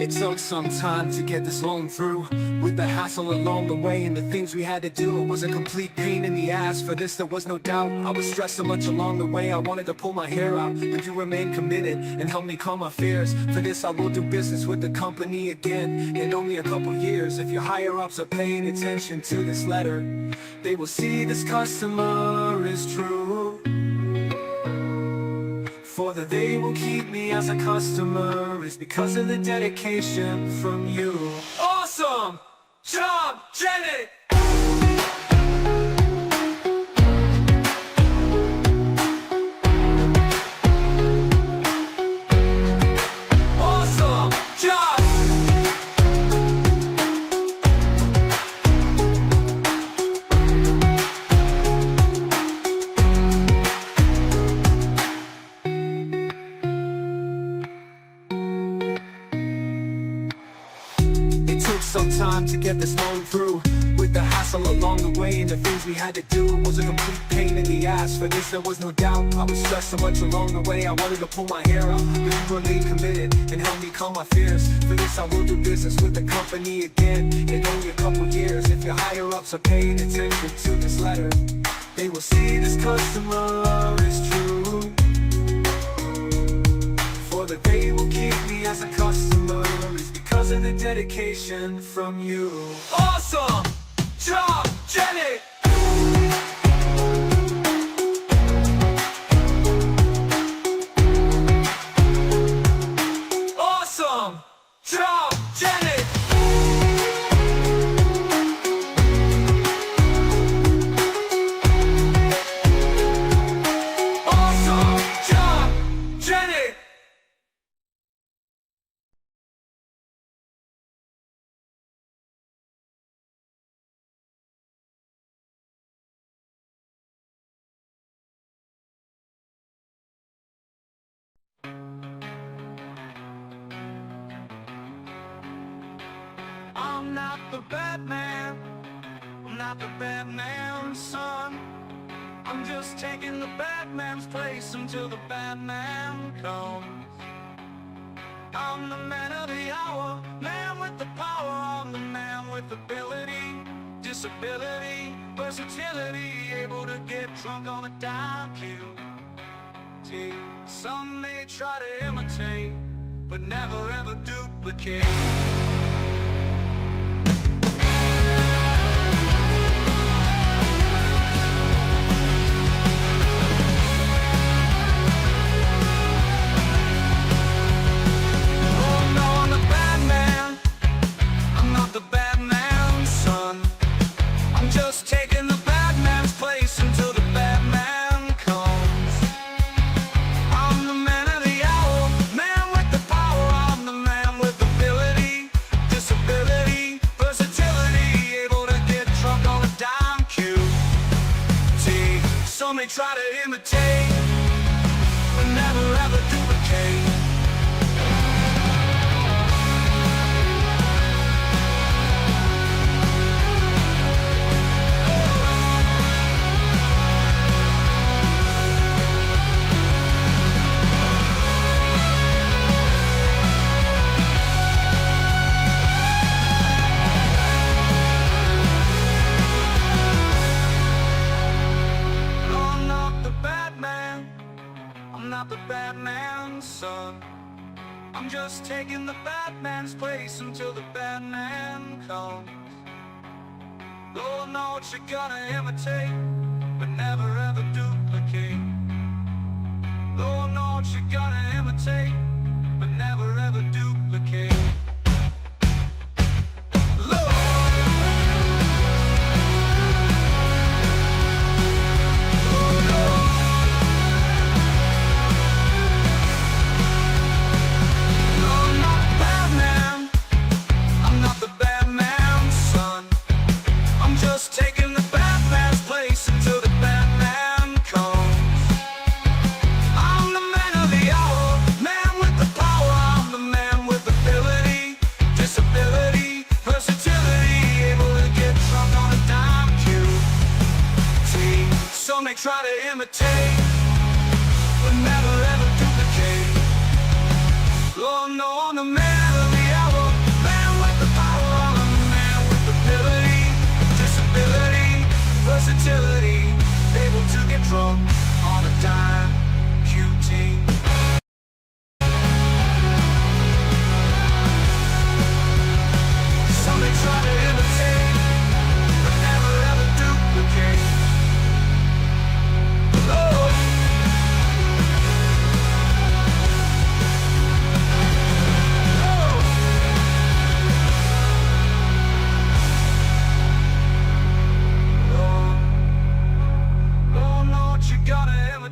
It took some time to get this loan through, with the hassle along the way and the things we had to do. It was a complete pain in the ass, for this there was no doubt. I was stressed so much along the way, I wanted to pull my hair out. But you remain committed and helped me calm my fears. For this I will do business with the company again in only a couple years. If your higher ups are paying attention to this letter, they will see this customer is true. For that they will keep me as a customer is because of the dedication from you. Awesome job, Jenny! Awesome job! Some time to get this loan through, with the hassle along the way and the things we had to do. It was a complete pain in the ass, for this there was no doubt. I was stressed so much along the way, I wanted to pull my hair out. But you remained committed and helped me calm my fears. For this I will do business with the company again in only a couple years. If your higher ups are paying attention to this letter, they will see this customer is true. For that they will keep me as a customer is because of the dedication from you. Awesome job, Jenny! Awesome job, Jenny! Awesome job, Jenny! I'm not the Batman, I'm not the Batman's son. I'm just taking the Batman's place until the Batman comes. I'm the man of the hour, man with the power. I'm the man with ability, disability, versatility, able to get drunk on a dime cube. Some may try to imitate, but never ever duplicate. They try to imitate, but never ever duplicate. The Batman's son. I'm just taking the Batman's place until the Batman comes. Lord knows you're gonna imitate, but never ever duplicate. Lord knows you're gonna imitate, but never ever duplicate. They try to imitate, but never ever duplicate. Oh no, I'm the man of the hour.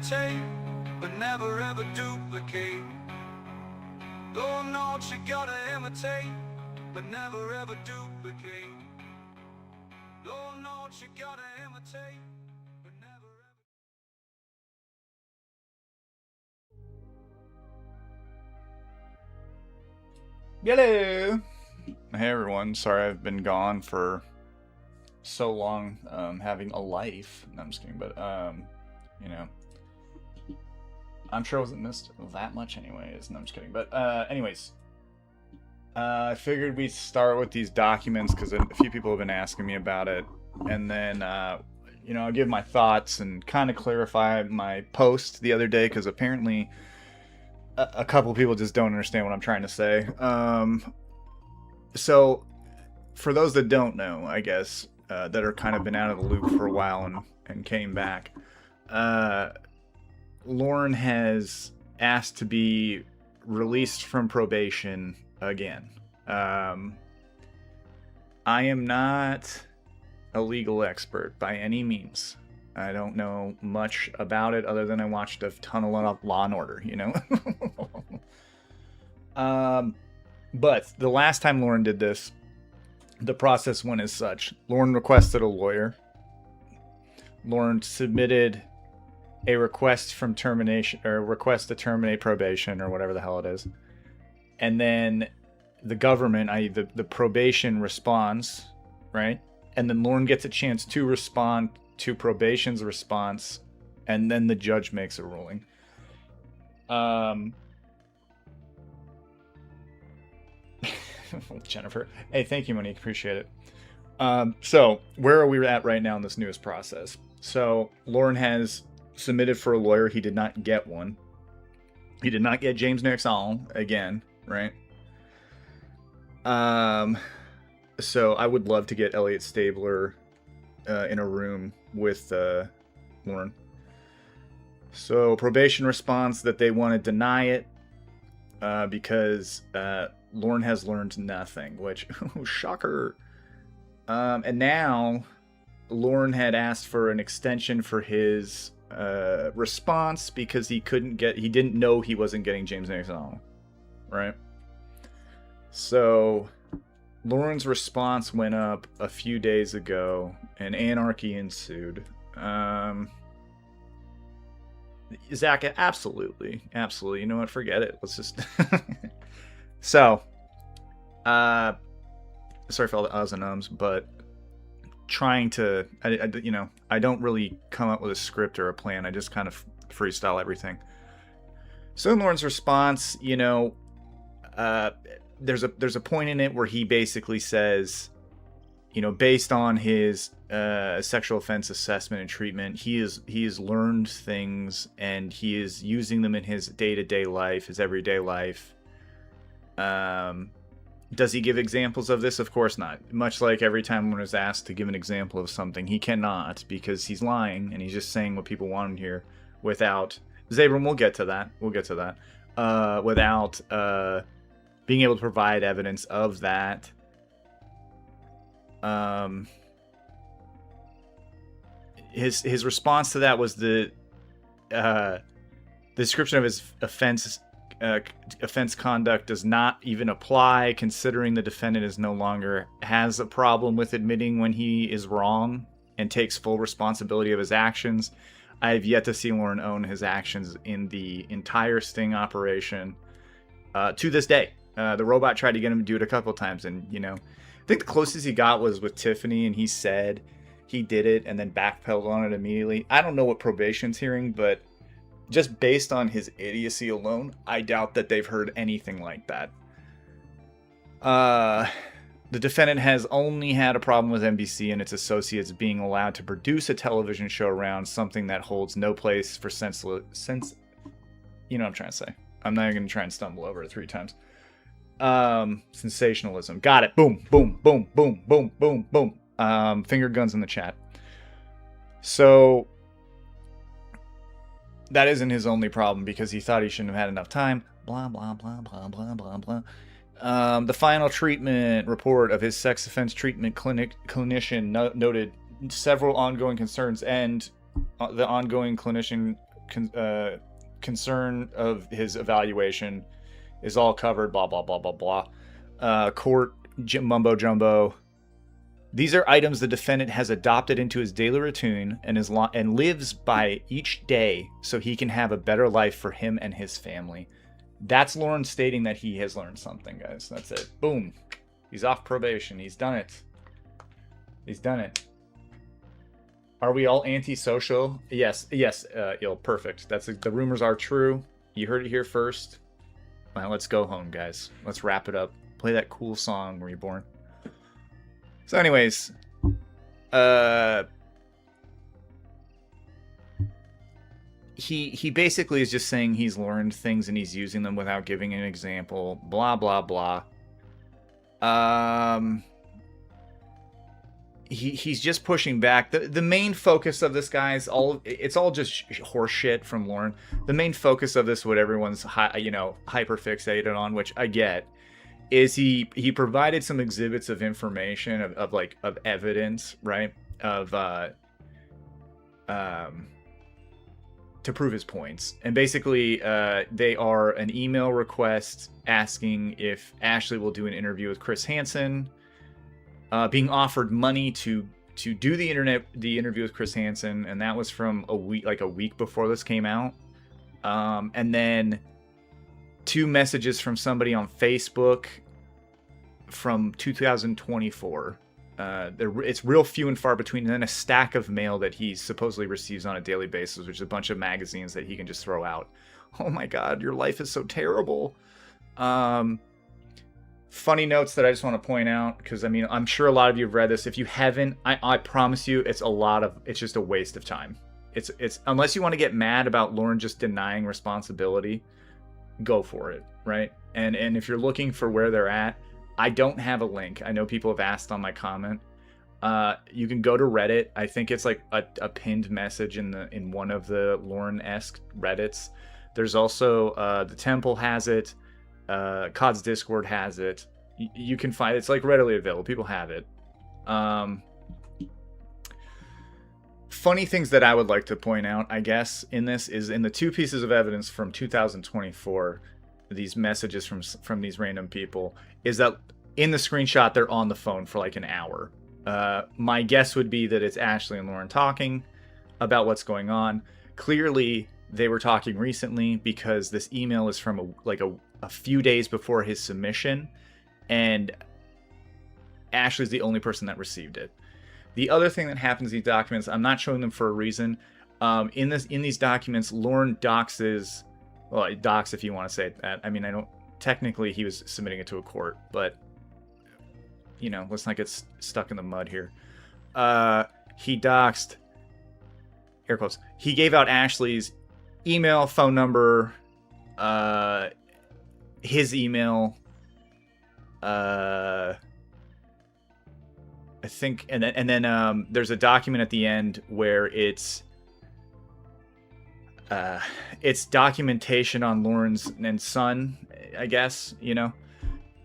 imitate, but never ever duplicate. Lord knows you gotta imitate, but never ever duplicate. Lord knows you gotta imitate, but never ever. Hello! Hey everyone, sorry I've been gone for so long, having a life. No, I'm just kidding, but, you know, I'm sure I wasn't missed that much anyways. No, I'm just kidding, but, anyways, I figured we'd start with these documents because a few people have been asking me about it, and then, you know, I'll give my thoughts and kind of clarify my post the other day, because apparently a couple people just don't understand what I'm trying to say. So, for those that don't know, I guess, that are kind of been out of the loop for a while and came back, Lauren has asked to be released from probation again. I am not a legal expert by any means. I don't know much about it other than I watched a ton of Law and Order, you know? But the last time Lauren did this, the process went as such. Lauren requested a lawyer. Lauren submitted a request from termination, or request to terminate probation, or whatever the hell it is. And then the government, i.e. the probation, responds, right? And then Lauren gets a chance to respond to probation's response, and then the judge makes a ruling. Jennifer, hey, thank you, Monique, appreciate it. So where are we at right now in this newest process? So Lauren has submitted for a lawyer. He did not get one. He did not get James Nixon again, right? So I would love to get Elliot Stabler in a room with Lauren. So probation responds that they want to deny it because Lauren has learned nothing, which, shocker. And now Lauren had asked for an extension for his response because he didn't know he wasn't getting James Nixon, right? So Lauren's response went up a few days ago, and anarchy ensued. Zach, absolutely. You know what? Forget it. Let's just... So, sorry for all the uhs and ums, but trying to, I don't really come up with a script or a plan. I just kind of freestyle everything. So in Lauren's response, you know, there's a point in it where he basically says, you know, based on his sexual offense assessment and treatment, he has learned things and he is using them in his day-to-day life, his everyday life. Does he give examples of this? Of course not. Much like every time one is asked to give an example of something, he cannot, because he's lying and he's just saying what people want him to hear without... Zabram, we'll get to that. Without being able to provide evidence of that. His response to that was the description of his offense conduct does not even apply, considering the defendant is no longer has a problem with admitting when he is wrong and takes full responsibility of his actions. I have yet to see Lauren own his actions in the entire sting operation to this day. The robot tried to get him to do it a couple times, and, you know, I think the closest he got was with Tiffany, and he said he did it and then backpedaled on it immediately. I don't know what probation's hearing, but just based on his idiocy alone, I doubt that they've heard anything like that. The defendant has only had a problem with NBC and its associates being allowed to produce a television show around something that holds no place for you know what I'm trying to say. I'm not even going to try and stumble over it 3 times. Sensationalism. Got it. Boom, boom, boom, boom, boom, boom, boom. Finger guns in the chat. So that isn't his only problem, because he thought he shouldn't have had enough time. Blah, blah, blah, blah, blah, blah, blah. The final treatment report of his sex offense treatment clinician noted several ongoing concerns, and the ongoing clinician concern of his evaluation is all covered, blah, blah, blah, blah, blah. Court mumbo jumbo. These are items the defendant has adopted into his daily routine and lives by each day so he can have a better life for him and his family. That's Lauren stating that he has learned something, guys. That's it. Boom. He's off probation. He's done it. He's done it. Are we all antisocial? Yes, perfect. The rumors are true. You heard it here first. Now let's go home, guys. Let's wrap it up. Play that cool song, Reborn. So anyways, he basically is just saying he's learned things and he's using them without giving an example. Blah, blah, blah. He's just pushing back. The main focus of this, guys, it's all just horse shit from Lauren. The main focus of this, what everyone's hyper fixated on, which I get, is he provided some exhibits of information of evidence, right, to prove his points. And basically they are an email request asking if Ashley will do an interview with Chris Hansen, being offered money to do the interview with Chris Hansen, and that was from a week before this came out. And then 2 messages from somebody on Facebook from 2024. It's real few and far between, and then a stack of mail that he supposedly receives on a daily basis, which is a bunch of magazines that he can just throw out. Oh my God, your life is so terrible. Funny notes that I just want to point out, because I mean, I'm sure a lot of you have read this. If you haven't, I promise you, it's just a waste of time. It's unless you want to get mad about Lauren just denying responsibility, go for it, right? And if you're looking for where they're at, I don't have a link. I know people have asked on my comment. You can go to Reddit. I think it's like a pinned message in one of the Lauren-esque Reddits. There's also the Temple has it. COD's Discord has it. You can find it's like readily available. People have it. Funny things that I would like to point out, I guess, in this is in the 2 pieces of evidence from 2024, these messages from these random people, is that in the screenshot they're on the phone for like an hour. My guess would be that it's Ashley and Lauren talking about what's going on. Clearly they were talking recently, because this email is from a few days before his submission, and Ashley's the only person that received it. The other thing that happens in these documents, I'm not showing them for a reason. In these documents, Lauren doxes, well, dox if you want to say that. I mean, I don't, technically he was submitting it to a court, but let's not get stuck in the mud here. He doxed, air quotes, he gave out Ashley's email, phone number, his email, I think, and then there's a document at the end where it's documentation on Lauren's and son, I guess,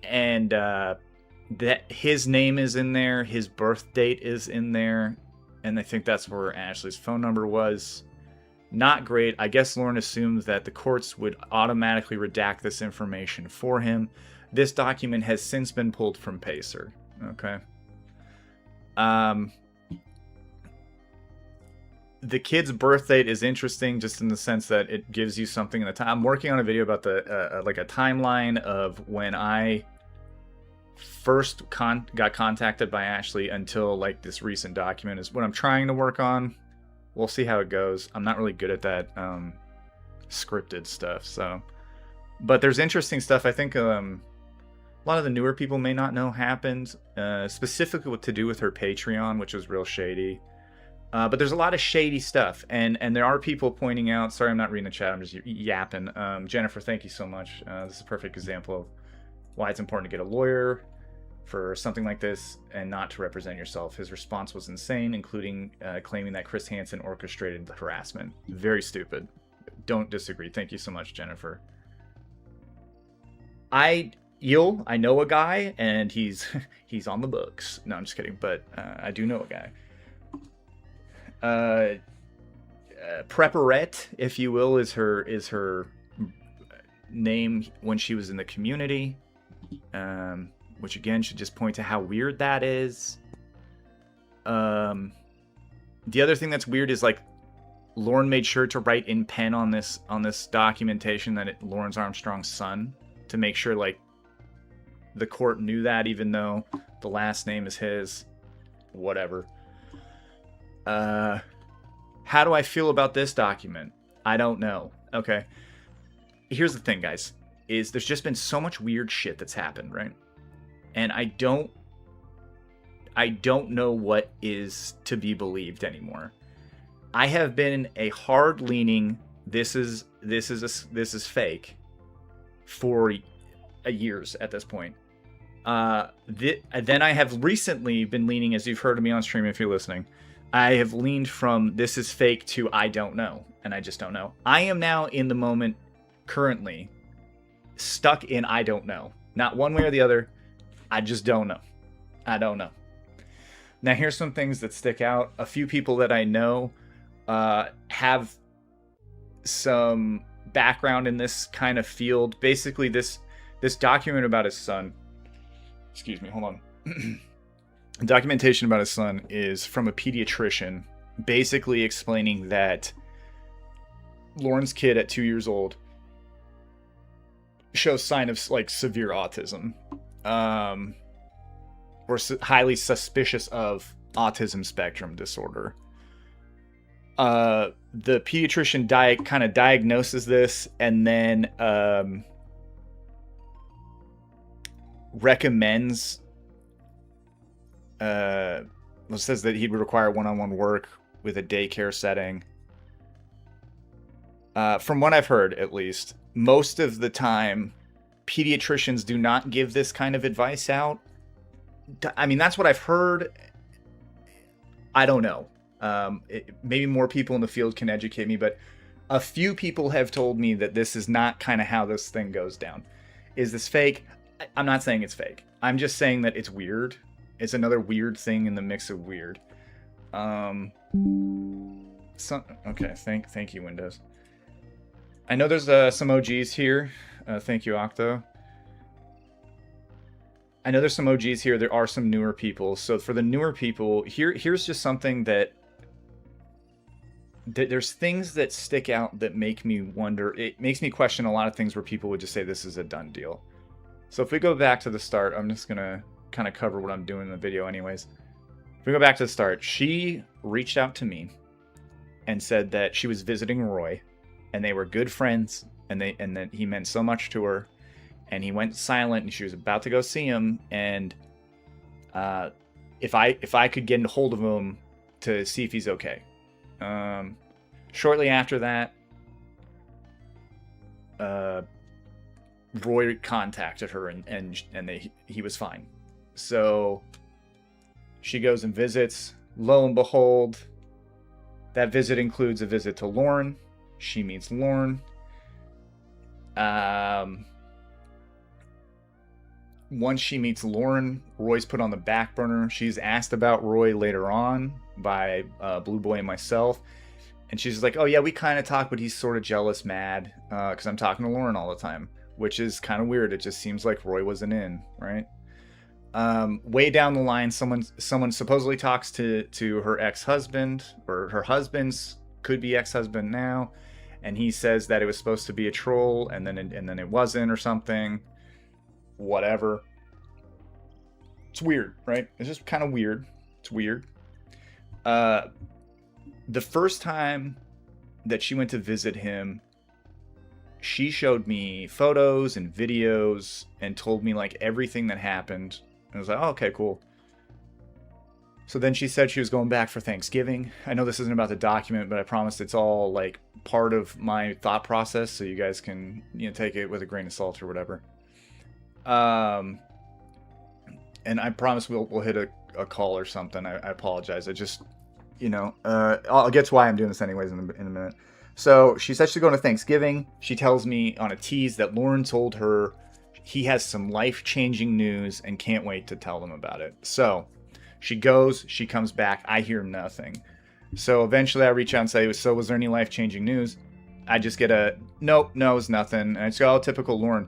and that his name is in there, his birth date is in there, and I think that's where Ashley's phone number was. Not great. I guess Lauren assumed that the courts would automatically redact this information for him. This document has since been pulled from Pacer. Okay. The kid's birth date is interesting, just in the sense that it gives you something in the time. I'm working on a video about the like a timeline of when I first got contacted by Ashley until like this recent document is what I'm trying to work on. We'll see how it goes. I'm not really good at that scripted stuff, so. But there's interesting stuff. I think a lot of the newer people may not know happened, specifically what to do with her Patreon, which was real shady. But there's a lot of shady stuff, and there are people pointing out. Sorry, I'm not reading the chat. I'm just yapping. Jennifer, thank you so much. This is a perfect example of why it's important to get a lawyer for something like this and not to represent yourself. His response was insane, including claiming that Chris Hansen orchestrated the harassment. Very stupid. Don't disagree. Thank you so much, Jennifer. I know a guy, and he's on the books. No, I'm just kidding, but I do know a guy. Prepperette, if you will, is her name when she was in the community, which again should just point to how weird that is. The other thing that's weird is like Lauren made sure to write in pen on this documentation that Lawrence Armstrong's son, to make sure like the court knew that, even though the last name is his. Whatever. How do I feel about this document? I don't know. Okay. Here's the thing, guys, is there's just been so much weird shit that's happened, right? And I don't know what is to be believed anymore. I have been a hard leaning this is fake for years at this point. Then I have recently been leaning, as you've heard of me on stream if you're listening, I have leaned from this is fake to I don't know, and I just don't know. I am now in the moment currently stuck in I don't know. Not one way or the other. I just don't know. I don't know. Now here's some things that stick out. A few people that I know have some background in this kind of field. Basically this document about his son, excuse me, hold on. Documentation about his son is from a pediatrician, basically explaining that Lauren's kid at 2 years old shows sign of like severe autism, or highly suspicious of autism spectrum disorder. The pediatrician kind of diagnoses this and then recommends says that he would require one-on-one work with a daycare setting. From what I've heard, at least, most of the time, pediatricians do not give this kind of advice out. I mean, that's what I've heard. I don't know. Maybe more people in the field can educate me, but a few people have told me that this is not kind of how this thing goes down. Is this fake? I'm not saying it's fake. I'm just saying that it's weird. It's another weird thing in the mix of weird. Okay, thank you, Windows. I know there's some OGs here. Thank you, Octo. I know there's some OGs here. There are some newer people. So for the newer people, here's just something that there's things that stick out that make me wonder. It makes me question a lot of things where people would just say this is a done deal. So if we go back to the start, I'm just going to kind of cover what I'm doing in the video anyways. If we go back to the start, she reached out to me and said that she was visiting Roy and they were good friends and that he meant so much to her, and he went silent and she was about to go see him, and if I could get a hold of him to see if he's okay. Shortly after that, Roy contacted her and he was fine. So she goes and visits. Lo and behold, that visit includes a visit to Lauren. She meets Lauren. Once she meets Lauren, Roy's put on the back burner. She's asked about Roy later on by Blue Boy and myself. And she's like, oh yeah, we kind of talk, but he's sort of jealous, mad, because I'm talking to Lauren all the time. Which is kind of weird. It just seems like Roy wasn't in, right? Way down the line, someone supposedly talks to her ex-husband, or her husband's could be ex-husband now, and he says that it was supposed to be a troll, and then it wasn't, or something. Whatever. It's weird, right? It's just kind of weird. It's weird. The first time that she went to visit him, she showed me photos and videos and told me like everything that happened. And I was like, oh, okay, cool. So then she said she was going back for Thanksgiving. I know this isn't about the document, but I promised it's all like part of my thought process, so you guys can, take it with a grain of salt or whatever. And I promise we'll hit a call or something. I apologize. I just, I'll get to why I'm doing this anyways in a minute. So she said she's going to Thanksgiving. She tells me on a tease that Lauren told her he has some life-changing news and can't wait to tell them about it. So she goes, she comes back. I hear nothing. So eventually I reach out and say, so was there any life-changing news? I just get a, nope, no, it's nothing. And it's all typical Lauren.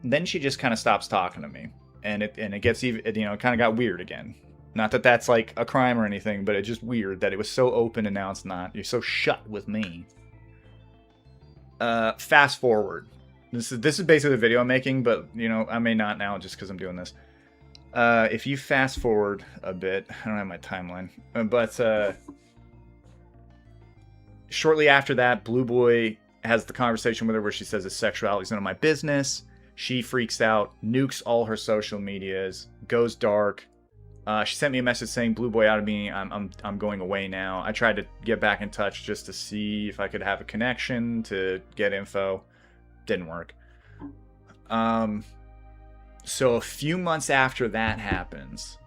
Then she just kind of stops talking to me. And it gets even, it kind of got weird again. Not that that's like a crime or anything, but it's just weird that it was so open and now it's not. You're so shut with me. Fast forward. This is basically the video I'm making, but I may not now just because I'm doing this. If you fast forward a bit, I don't have my timeline, but shortly after that, Blue Boy has the conversation with her where she says his sexuality is none of my business. She freaks out, nukes all her social medias, goes dark. She sent me a message saying, "Blue Boy, out of me. I'm going away now." I tried to get back in touch just to see if I could have a connection to get info. Didn't work. So a few months after that happens,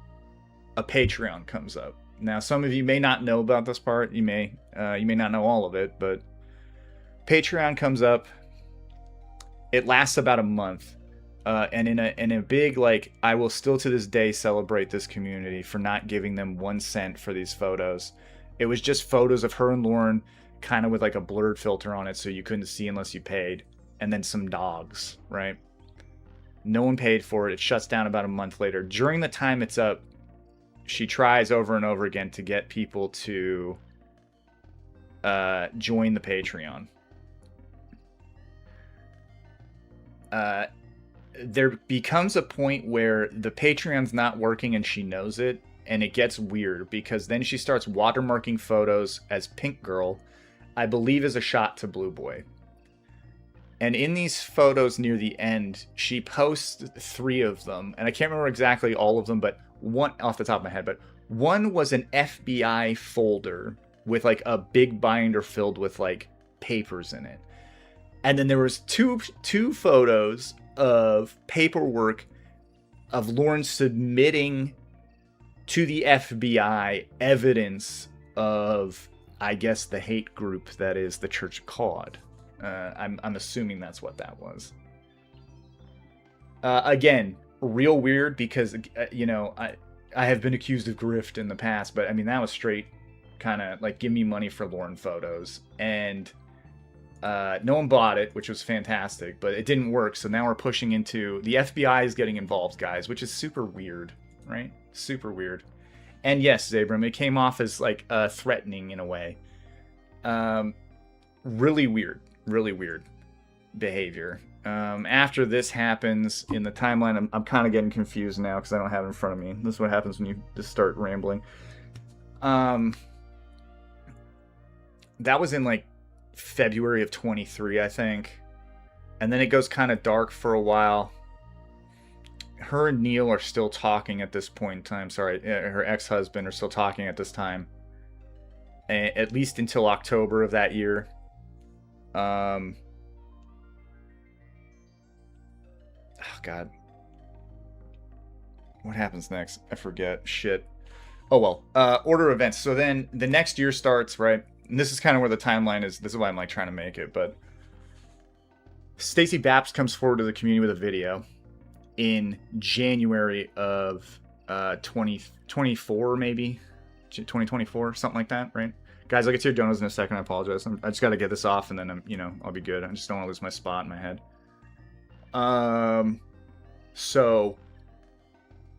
a Patreon comes up. Now, some of you may not know about this part. You may not know all of it, but Patreon comes up. It lasts about a month. And in a big, like, I will still to this day celebrate this community for not giving them 1 cent for these photos. It was just photos of her and Lauren, kind of with like a blurred filter on it so you couldn't see unless you paid. And then some dogs, right? No one paid for it. It shuts down about a month later. During the time it's up, she tries over and over again to get people to join the Patreon. There becomes a point where the Patreon's not working and she knows it, and it gets weird because then she starts watermarking photos as Pink Girl, I believe is a shot to Blue Boy. And in these photos near the end, she posts 3 of them, and I can't remember exactly all of them, but one off the top of my head, but one was an FBI folder with like a big binder filled with like papers in it. And then there was two photos of paperwork of Lauren submitting to the FBI evidence of, I guess, the hate group that is the Church of God. I'm assuming that's what that was. Again, real weird because, I have been accused of grift in the past, but I mean, that was straight kind of like, give me money for Lauren photos. And no one bought it, which was fantastic, but it didn't work. So now we're pushing into the FBI is getting involved, guys, which is super weird, right? Super weird. And yes, Zabram, it came off as like threatening in a way. Really weird behavior. After this happens in the timeline, I'm kind of getting confused now because I don't have it in front of me. This is what happens when you just start rambling. That was in like February of 23, I think. And then it goes kind of dark for a while. Her and Neil are still talking at this point in time. Sorry, her ex-husband are still talking at this time. At least until October of that year. Oh, God. What happens next? I forget. Shit. Oh, well. Order of events. So then the next year starts, right? And this is kind of where the timeline is. This is why I'm like trying to make it. But Stacey Baps comes forward to the community with a video in January of 2024, maybe 2024, something like that, right? Guys, I'll get to your donuts in a second. I apologize. I just got to get this off, and then I'll be good. I just don't want to lose my spot in my head. So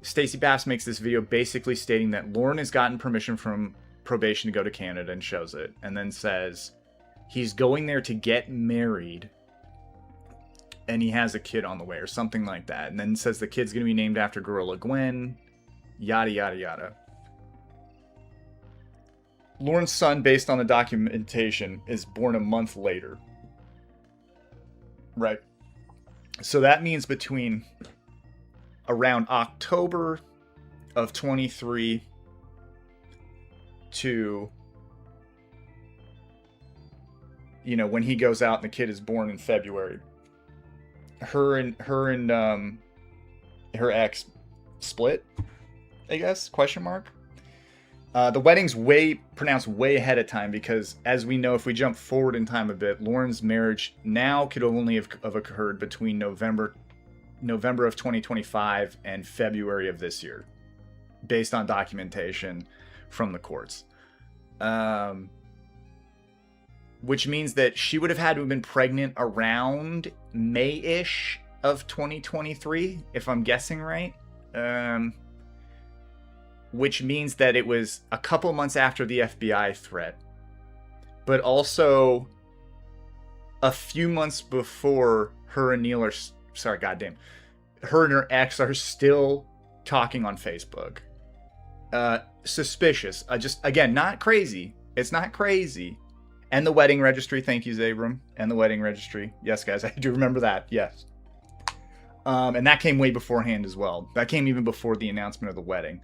Stacey Baps makes this video basically stating that Lauren has gotten permission from probation to go to Canada and shows it, and then says he's going there to get married and he has a kid on the way or something like that, and then says the kid's going to be named after Gorilla Gwen, yada yada yada. Lauren's son, based on the documentation, is born a month later. Right. So that means between around October of 23 to, when he goes out and the kid is born in February, her and her ex split, I guess, question mark. The wedding's pronounced way ahead of time because, as we know, if we jump forward in time a bit, Lauren's marriage now could only have occurred between November of 2025 and February of this year, based on documentation from the courts. Which means that she would have had to have been pregnant around May-ish of 2023, if I'm guessing right. Which means that it was a couple months after the FBI threat, but also a few months before her and Neil are, her and her ex are still talking on Facebook. Suspicious. Just, again, not crazy. It's not crazy. And the wedding registry. Thank you, Zabram. And the wedding registry. Yes, guys, I do remember that. Yes. And that came way beforehand as well. That came even before the announcement of the wedding.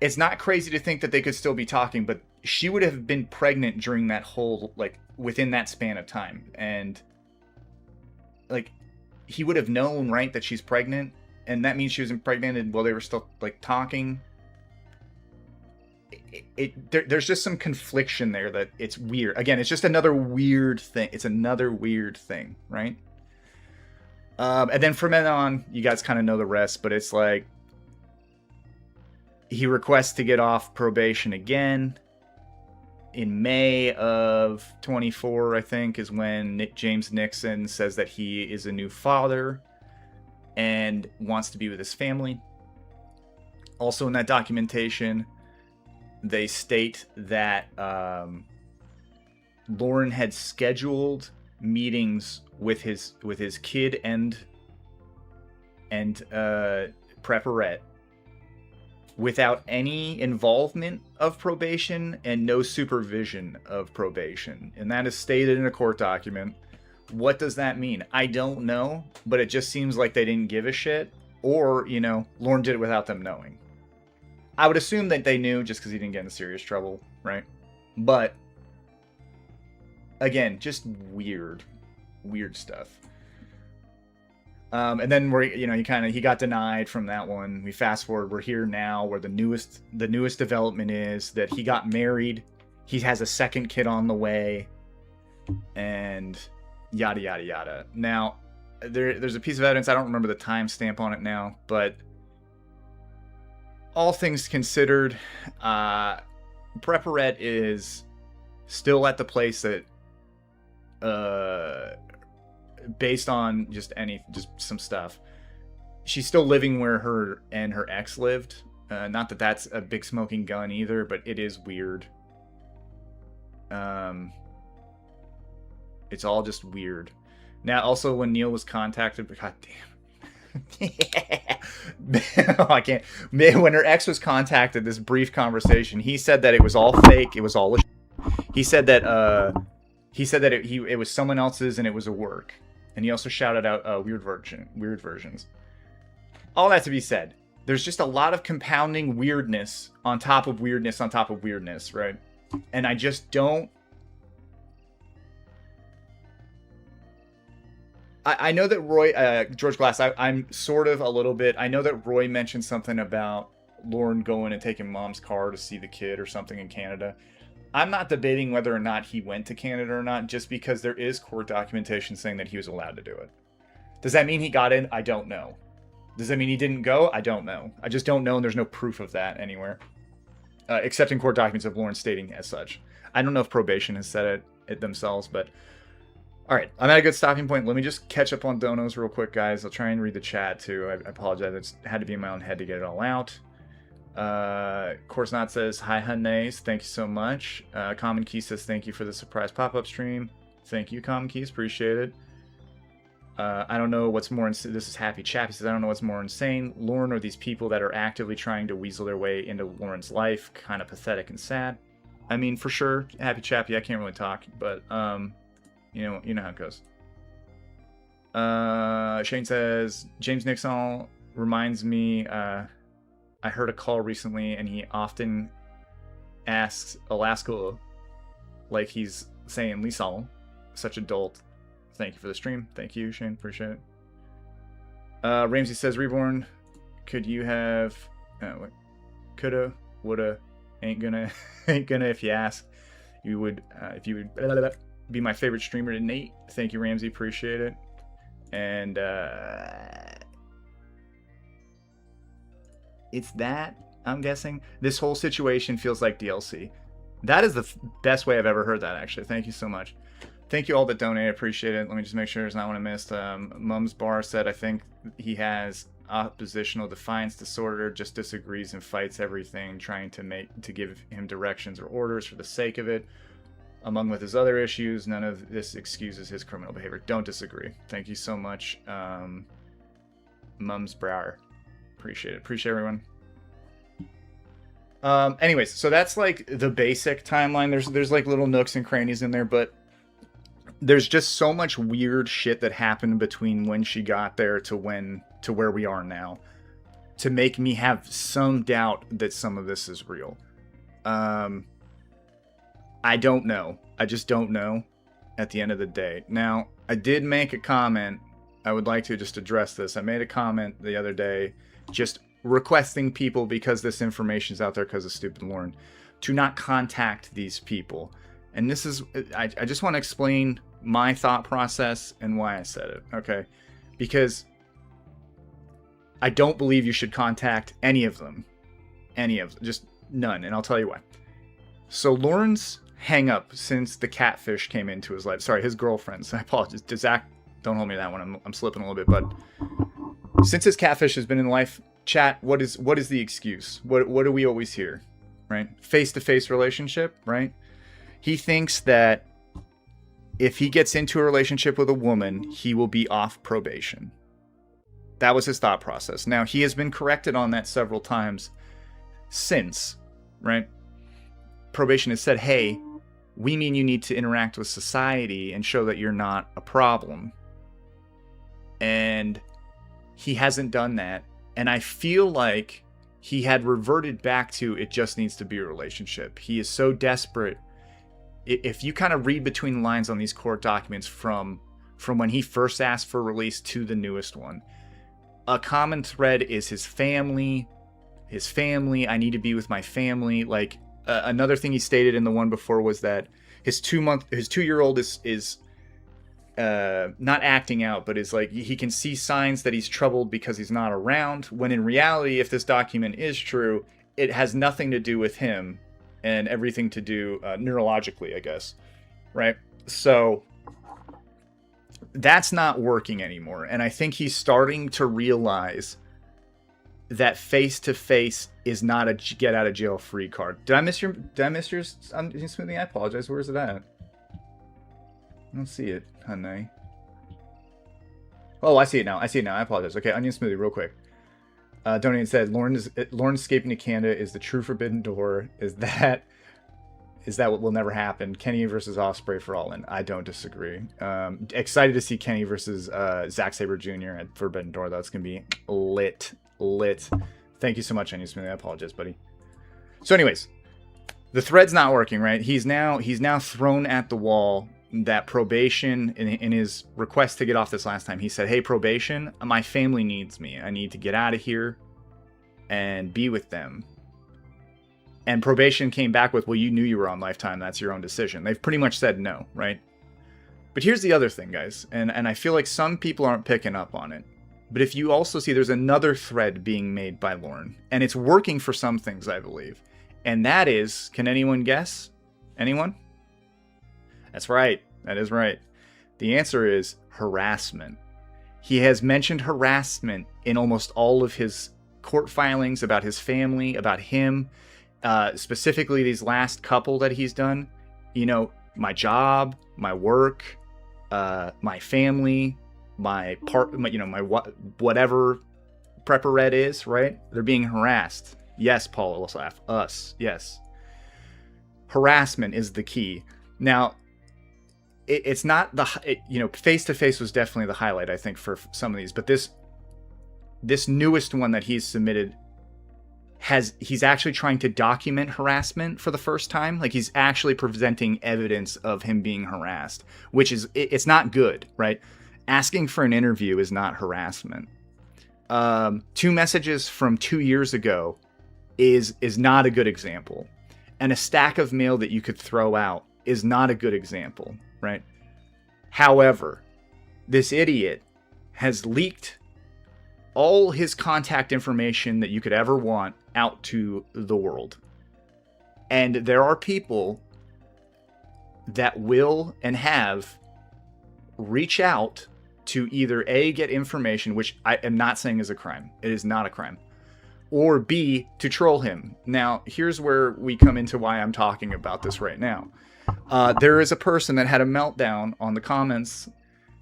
It's not crazy to think that they could still be talking, but she would have been pregnant during that whole, like, within that span of time. And, like, he would have known, right, that she's pregnant. And that means she was impregnated while they were still, like, talking. There's just some confliction there that it's weird. Again, it's just another weird thing. It's another weird thing, right? And then from then on, you guys kind of know the rest, but it's like he requests to get off probation again. In May of 24, I think, is when James Nixon says that he is a new father and wants to be with his family. Also in that documentation, they state that Lauren had scheduled meetings with his kid and Prepperette without any involvement of probation and no supervision of probation. And that is stated in a court document. What does that mean? I don't know, but it just seems like they didn't give a shit, or, you know, Lauren did it without them knowing. I would assume that they knew just because he didn't get into serious trouble, right? But, again, just weird stuff. And then he got denied from that one. We fast forward, we're here now where the newest development is that he got married. He has a second kid on the way, and yada, yada, yada. Now, there's a piece of evidence, I don't remember the timestamp on it now, but all things considered, Prepperette is still at the place that, based on just some stuff, she's still living where her and her ex lived. Not that that's a big smoking gun either, but it is weird. It's all just weird. Now, also, when Neil was contacted, god damn. I can't. When her ex was contacted, this brief conversation, he said that it was all fake. It was all a he said that it was someone else's and it was a work. And he also shouted out weird versions. All that to be said, there's just a lot of compounding weirdness on top of weirdness on top of weirdness, right? And I just don't. I know that Roy, George Glass, I'm sort of a little bit. I know that Roy mentioned something about Lauren going and taking mom's car to see the kid or something in Canada. I'm not debating whether or not he went to Canada or not, just because there is court documentation saying that he was allowed to do it. Does that mean he got in? I don't know. Does that mean he didn't go? I don't know. I just don't know, and there's no proof of that anywhere. Except in court documents of Lauren stating as such. I don't know if probation has said it themselves, but... Alright, I'm at a good stopping point. Let me just catch up on donos real quick, guys. I'll try and read the chat, too. I apologize. It had to be in my own head to get it all out. Course Not says, hi, Hunays. Thank you so much. Common Key says, thank you for the surprise pop-up stream. Thank you, Common Keys. Appreciate it. I don't know what's more... This is Happy Chap. He says, I don't know what's more insane. Lauren or these people that are actively trying to weasel their way into Lauren's life. Kind of pathetic and sad. I mean, for sure, Happy Chappy, I can't really talk, but, you know how it goes. Shane says, James Nixon reminds me, I heard a call recently, and he often asks Alaska like he's saying Lisol. Such adult. Thank you for the stream. Thank you, Shane. Appreciate it. Ramsey says, Reborne, could you have... coulda, woulda, ain't gonna if you ask. You would, if you would be my favorite streamer to Nate. Thank you, Ramsey. Appreciate it. And it's that. I'm guessing. This whole situation feels like DLC. That is the best way I've ever heard that, actually. Thank you so much. Thank you all that donate. I appreciate it. Let me just make sure there's not one I missed. Mums Bar said, I think he has oppositional defiance disorder, just disagrees and fights everything, trying to give him directions or orders for the sake of it. Among with his other issues, none of this excuses his criminal behavior. Don't disagree. Thank you so much, Mums Brower. Appreciate it. Appreciate everyone. Anyways, so that's like the basic timeline. There's like little nooks and crannies in there, but there's just so much weird shit that happened between when she got there to where we are now, to make me have some doubt that some of this is real. I don't know. I just don't know at the end of the day. Now, I did make a comment. I would like to just address this. I made a comment the other day just requesting people, because this information is out there because of stupid Lauren, to not contact these people. And this is, I just want to explain my thought process and why I said it, okay? Because I don't believe you should contact any of them. Just none, and I'll tell you why. So Lauren's hang up since the catfish came into his life, sorry, his girlfriend's, I apologize, Zach, don't hold me to that one, I'm slipping a little bit, but since his catfish has been in life, chat, what is the excuse? What do we always hear, right? Face-to-face relationship, right? He thinks that if he gets into a relationship with a woman, he will be off probation. That was his thought process. Now, he has been corrected on that several times since, right? Probation has said, hey, we mean you need to interact with society and show that you're not a problem. And he hasn't done that. And I feel like he had reverted back to, it just needs to be a relationship. He is so desperate. If you kind of read between the lines on these court documents from when he first asked for release to the newest one, a common thread is his family, I need to be with my family. Like, another thing he stated in the one before was that his 2-year-old is not acting out, but is like, he can see signs that he's troubled because he's not around, when in reality, if this document is true, it has nothing to do with him and everything to do neurologically, I guess, right? So that's not working anymore, and I think he's starting to realize that face-to-face is not a get-out-of-jail-free card. Did I miss yours, Smoothie? I apologize. Where's it at? I don't see it, honey. Oh, I see it now. I apologize. Okay, Onion Smoothie, real quick. Donating said, Lauren escaping to Canada is the true forbidden door. Is that what will never happen? Kenny versus Ospreay for All In. I don't disagree. Excited to see Kenny versus Zack Sabre Jr. at Forbidden Door. That's gonna be lit. Thank you so much, Onion Smoothie. I apologize, buddy. So, anyways, the thread's not working, right? He's now thrown at the wall that probation, in his request to get off this last time, he said, hey, probation, my family needs me. I need to get out of here and be with them. And probation came back with, well, you knew you were on lifetime. That's your own decision. They've pretty much said no, right? But here's the other thing, guys. And I feel like some people aren't picking up on it. But if you also see, there's another thread being made by Lauren. And it's working for some things, I believe. And that is, can anyone guess? Anyone? That's right. That is right. The answer is harassment. He has mentioned harassment in almost all of his court filings about his family, about him, specifically these last couple that he's done. You know, my job, my work, my family, my whatever Prepperette is, right? They're being harassed. Yes, Paul Olsaf, us, yes. Harassment is the key. Now, it's not face-to-face was definitely the highlight, I think, for some of these, but this newest one that he's submitted he's actually trying to document harassment for the first time. Like, he's actually presenting evidence of him being harassed, which is, it's not good, right? Asking for an interview is not harassment. 2 messages from 2 years ago is not a good example. And a stack of mail that you could throw out is not a good example, right? However, this idiot has leaked all his contact information that you could ever want out to the world. And there are people that will and have reach out to either A, get information, which I am not saying is a crime. It is not a crime. Or B, to troll him. Now, here's where we come into why I'm talking about this right now. There is a person that had a meltdown on the comments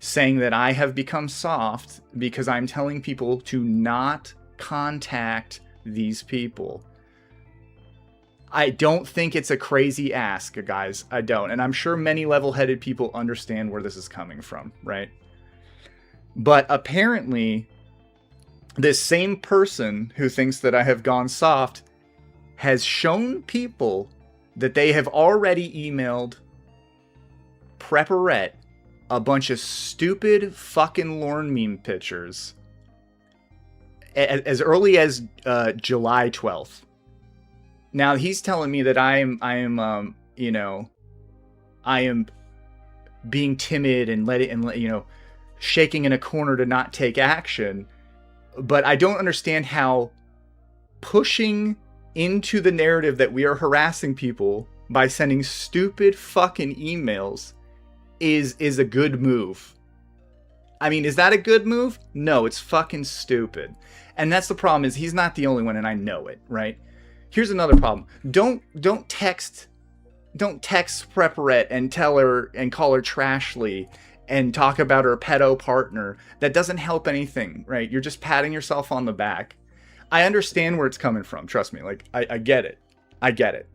saying that I have become soft because I'm telling people to not contact these people. I don't think it's a crazy ask, guys. I don't. And I'm sure many level-headed people understand where this is coming from, right? But apparently, this same person who thinks that I have gone soft has shown people that they have already emailed Prepperette a bunch of stupid fucking Lorne meme pictures as early as July 12th. Now he's telling me that I am being timid and shaking in a corner to not take action. But I don't understand how pushing into the narrative that we are harassing people by sending stupid fucking emails is a good move. I mean, is that a good move? No, it's fucking stupid. And that's the problem, is he's not the only one, and I know it, right? Here's another problem. Don't text Prepperette and tell her and call her Trashly and talk about her pedo partner. That doesn't help anything, right? You're just patting yourself on the back. I understand where it's coming from. Trust me. Like, I get it. I get it.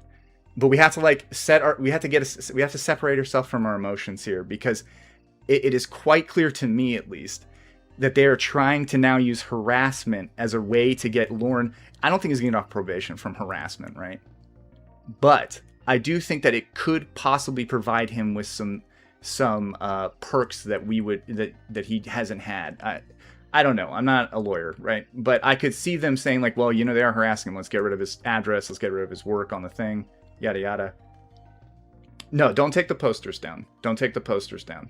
But we have to we have to separate ourselves from our emotions here, because it is quite clear to me, at least, that they are trying to now use harassment as a way to get Lorne. I don't think he's getting off probation from harassment, right? But I do think that it could possibly provide him with some perks that that he hasn't had. I don't know. I'm not a lawyer, right? But I could see them saying, like, well, they are harassing him. Let's get rid of his address. Let's get rid of his work on the thing. Yada, yada. No, don't take the posters down. Don't take the posters down.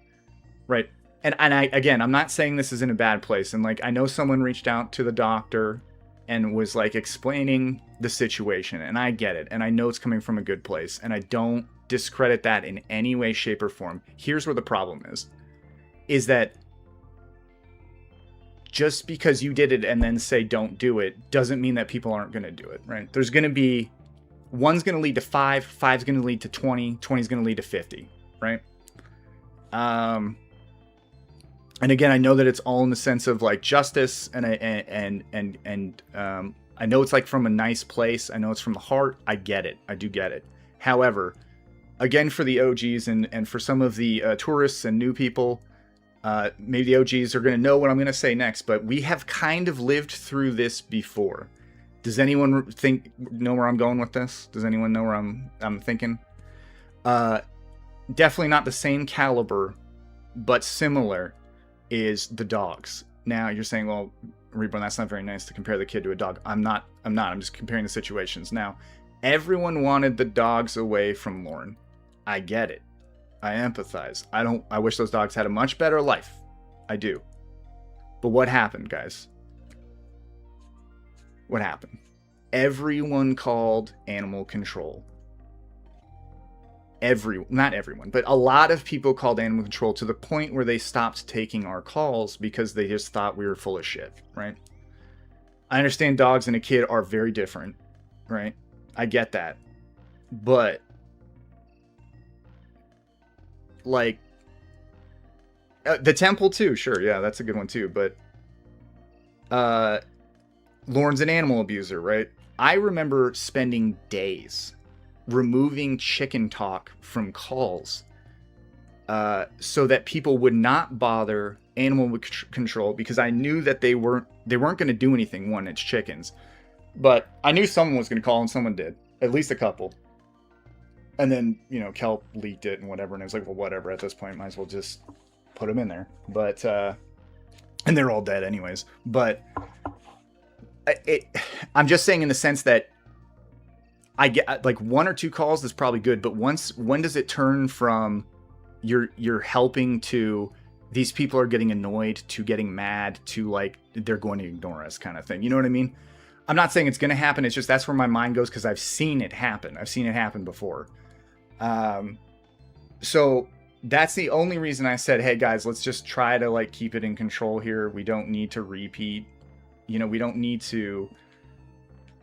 Right? And I'm not saying this is in a bad place. And, like, I know someone reached out to the doctor and was, like, explaining the situation. And I get it. And I know it's coming from a good place. And I don't discredit that in any way, shape, or form. Here's where the problem is that just because you did it and then say don't do it doesn't mean that people aren't going to do it, right? There's going to be, one's going to lead to 5, 5's going to lead to 20, 20's going to lead to 50, right? And again, I know that it's all in the sense of, like, justice, and I know it's, like, from a nice place. I know it's from the heart. I get it. I do get it. However, again, for the OGs and for some of the tourists and new people, maybe the OGs are going to know what I'm going to say next, but we have kind of lived through this before. Does anyone know where I'm going with this? Does anyone know where I'm thinking? Definitely not the same caliber, but similar is the dogs. Now you're saying, well, Reborne, that's not very nice to compare the kid to a dog. I'm not. I'm just comparing the situations. Now, everyone wanted the dogs away from Lorne. I get it. I empathize. I wish those dogs had a much better life. I do. But what happened, guys? What happened? Everyone called animal control. Not everyone, but a lot of people called animal control, to the point where they stopped taking our calls because they just thought we were full of shit, right? I understand dogs and a kid are very different, right? I get that. But, like, the temple too, sure, yeah, that's a good one too, but Lorne's an animal abuser, right? I remember spending days removing chicken talk from calls so that people would not bother animal control, because I knew that they weren't going to do anything. One, it's chickens, but I knew someone was going to call, and someone did, at least a couple. And then, Kelp leaked it and whatever, and it was like, well, whatever, at this point, might as well just put them in there. But and they're all dead anyways. But I'm just saying, in the sense that I get, like, 1 or 2 calls is probably good, but when does it turn from you're helping to these people are getting annoyed to getting mad to like they're going to ignore us kind of thing. You know what I mean? I'm not saying it's going to happen. It's just that's where my mind goes because I've seen it happen. I've seen it happen before. So that's the only reason I said, hey guys, let's just try to like keep it in control here. We don't need to repeat. You know, we don't need to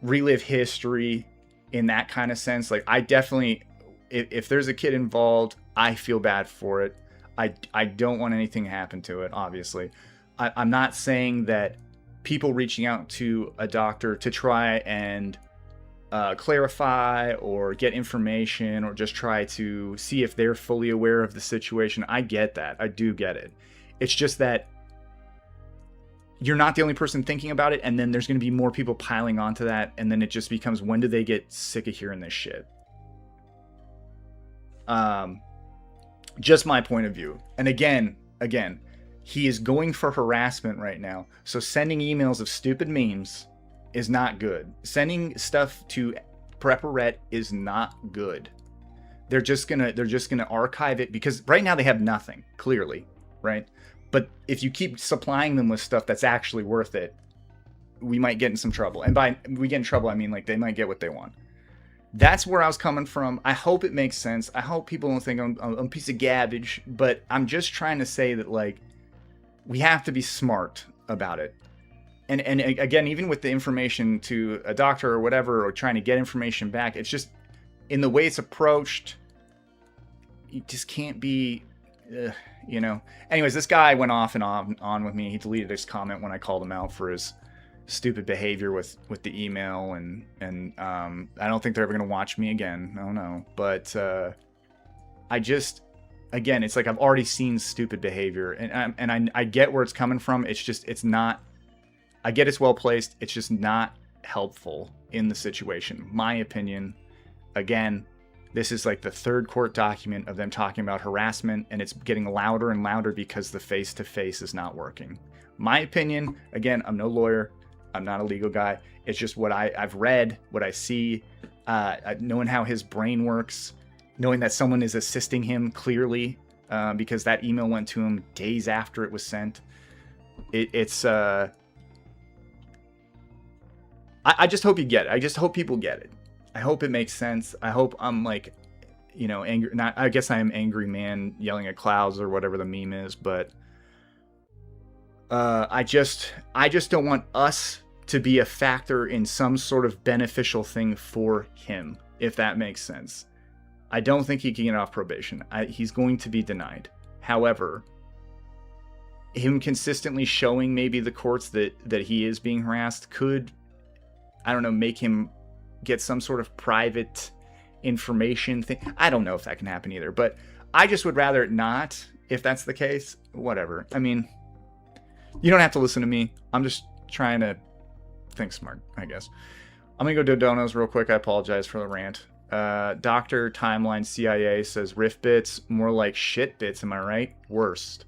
relive history in that kind of sense. Like I definitely, if there's a kid involved, I feel bad for it. I don't want anything to happen to it, obviously. I'm not saying that people reaching out to a doctor to try and clarify or get information or just try to see if they're fully aware of the situation. I get that. I do get it. It's just that you're not the only person thinking about it, and then there's going to be more people piling onto that, and then it just becomes, when do they get sick of hearing this shit? Just my point of view. And again, he is going for harassment right now. So sending emails of stupid memes is not good. Sending stuff to Prepperette is not good. They're just gonna archive it because right now they have nothing, clearly, right? But if you keep supplying them with stuff that's actually worth it, we might get in some trouble. And by we get in trouble, I mean like they might get what they want. That's where I was coming from. I hope it makes sense. I hope people don't think I'm a piece of garbage, but I'm just trying to say that like we have to be smart about it. And again, even with the information to a doctor or whatever, or trying to get information back, it's just in the way it's approached. You just can't be, you know. Anyways, this guy went off and on with me. He deleted his comment when I called him out for his stupid behavior with the email, and I don't think they're ever gonna watch me again. No. But I just, again, it's like I've already seen stupid behavior, and I get where it's coming from. It's just, it's not. I get it's well placed. It's just not helpful in the situation. My opinion. Again, this is like the third court document of them talking about harassment, and it's getting louder and louder because the face-to-face is not working. My opinion. Again, I'm no lawyer. I'm not a legal guy. It's just what I've read, what I see, knowing how his brain works, knowing that someone is assisting him clearly, because that email went to him days after it was sent. I just hope you get it. I just hope people get it. I hope it makes sense. I hope I'm like, you know, angry. Not. I guess I am angry man yelling at clouds or whatever the meme is, but I just don't want us to be a factor in some sort of beneficial thing for him, if that makes sense. I don't think he can get off probation. He's going to be denied. However, him consistently showing maybe the courts that he is being harassed could, I don't know, make him get some sort of private information thing. I don't know if that can happen either, but I just would rather it not, if that's the case. Whatever. I mean, you don't have to listen to me. I'm just trying to think smart, I guess. I'm gonna go do donos real quick. I apologize for the rant. Dr. Timeline CIA says riff bits, more like shit bits, am I right? Worst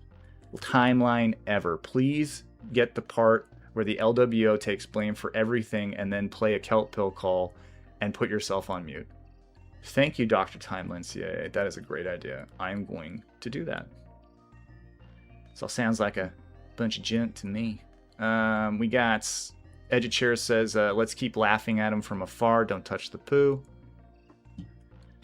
timeline ever. Please get the part where the LWO takes blame for everything and then play a kelp pill call and put yourself on mute. Thank you, Dr. Timeline CIA. That is a great idea. I'm going to do that. This all sounds like a bunch of gent to me. We got Educhair says, let's keep laughing at him from afar. Don't touch the poo.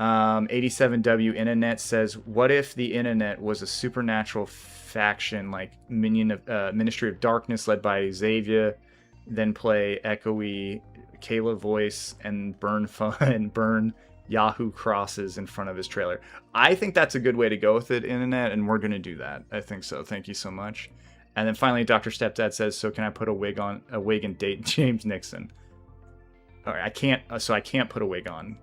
87W Internet says, what if the Internet was a supernatural faction like Ministry of Darkness led by Xavier, then play echoey Kayla voice and burn Yahoo crosses in front of his trailer? I think that's a good way to go with it, Internet, and we're going to do that. I think so. Thank you so much. And then finally, Dr. Stepdad says, so can I put a wig and date James Nixon? All right, I can't put a wig on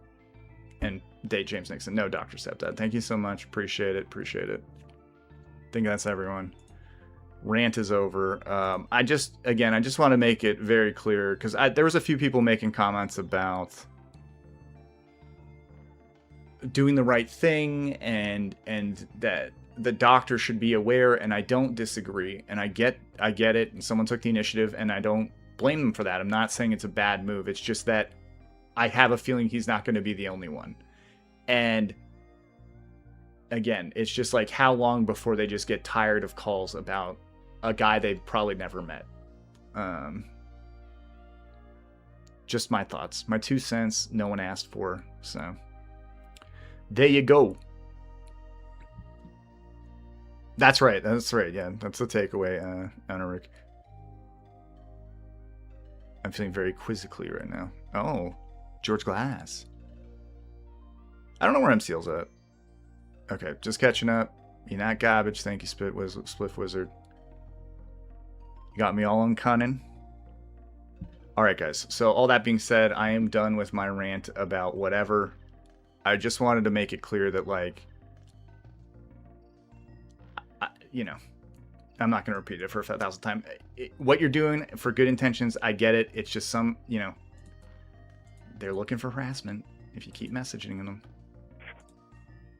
and date James Nixon. No, Dr. Stepdad. Thank you so much. Appreciate it. I think that's everyone. Rant is over. I just want to make it very clear, because there was a few people making comments about doing the right thing and that the doctor should be aware, and I don't disagree, and I get it, and someone took the initiative, and I don't blame them for that. I'm not saying it's a bad move. It's just that I have a feeling he's not going to be the only one. And again, it's just like how long before they just get tired of calls about a guy they've probably never met. Just my thoughts, my 2 cents. No one asked for, so there you go. That's right. Yeah, that's the takeaway, Anaruk. I'm feeling very quizzically right now. Oh, George Glass. I don't know where MCL's at. Okay, just catching up. You're not garbage. Thank you, Spliff Wizard. You got me all uncunning. Alright, guys. So, all that being said, I am done with my rant about whatever. I just wanted to make it clear that, like, you know, I'm not going to repeat it for 1,000 times. What you're doing for good intentions, I get it. It's just some, you know, they're looking for harassment if you keep messaging them.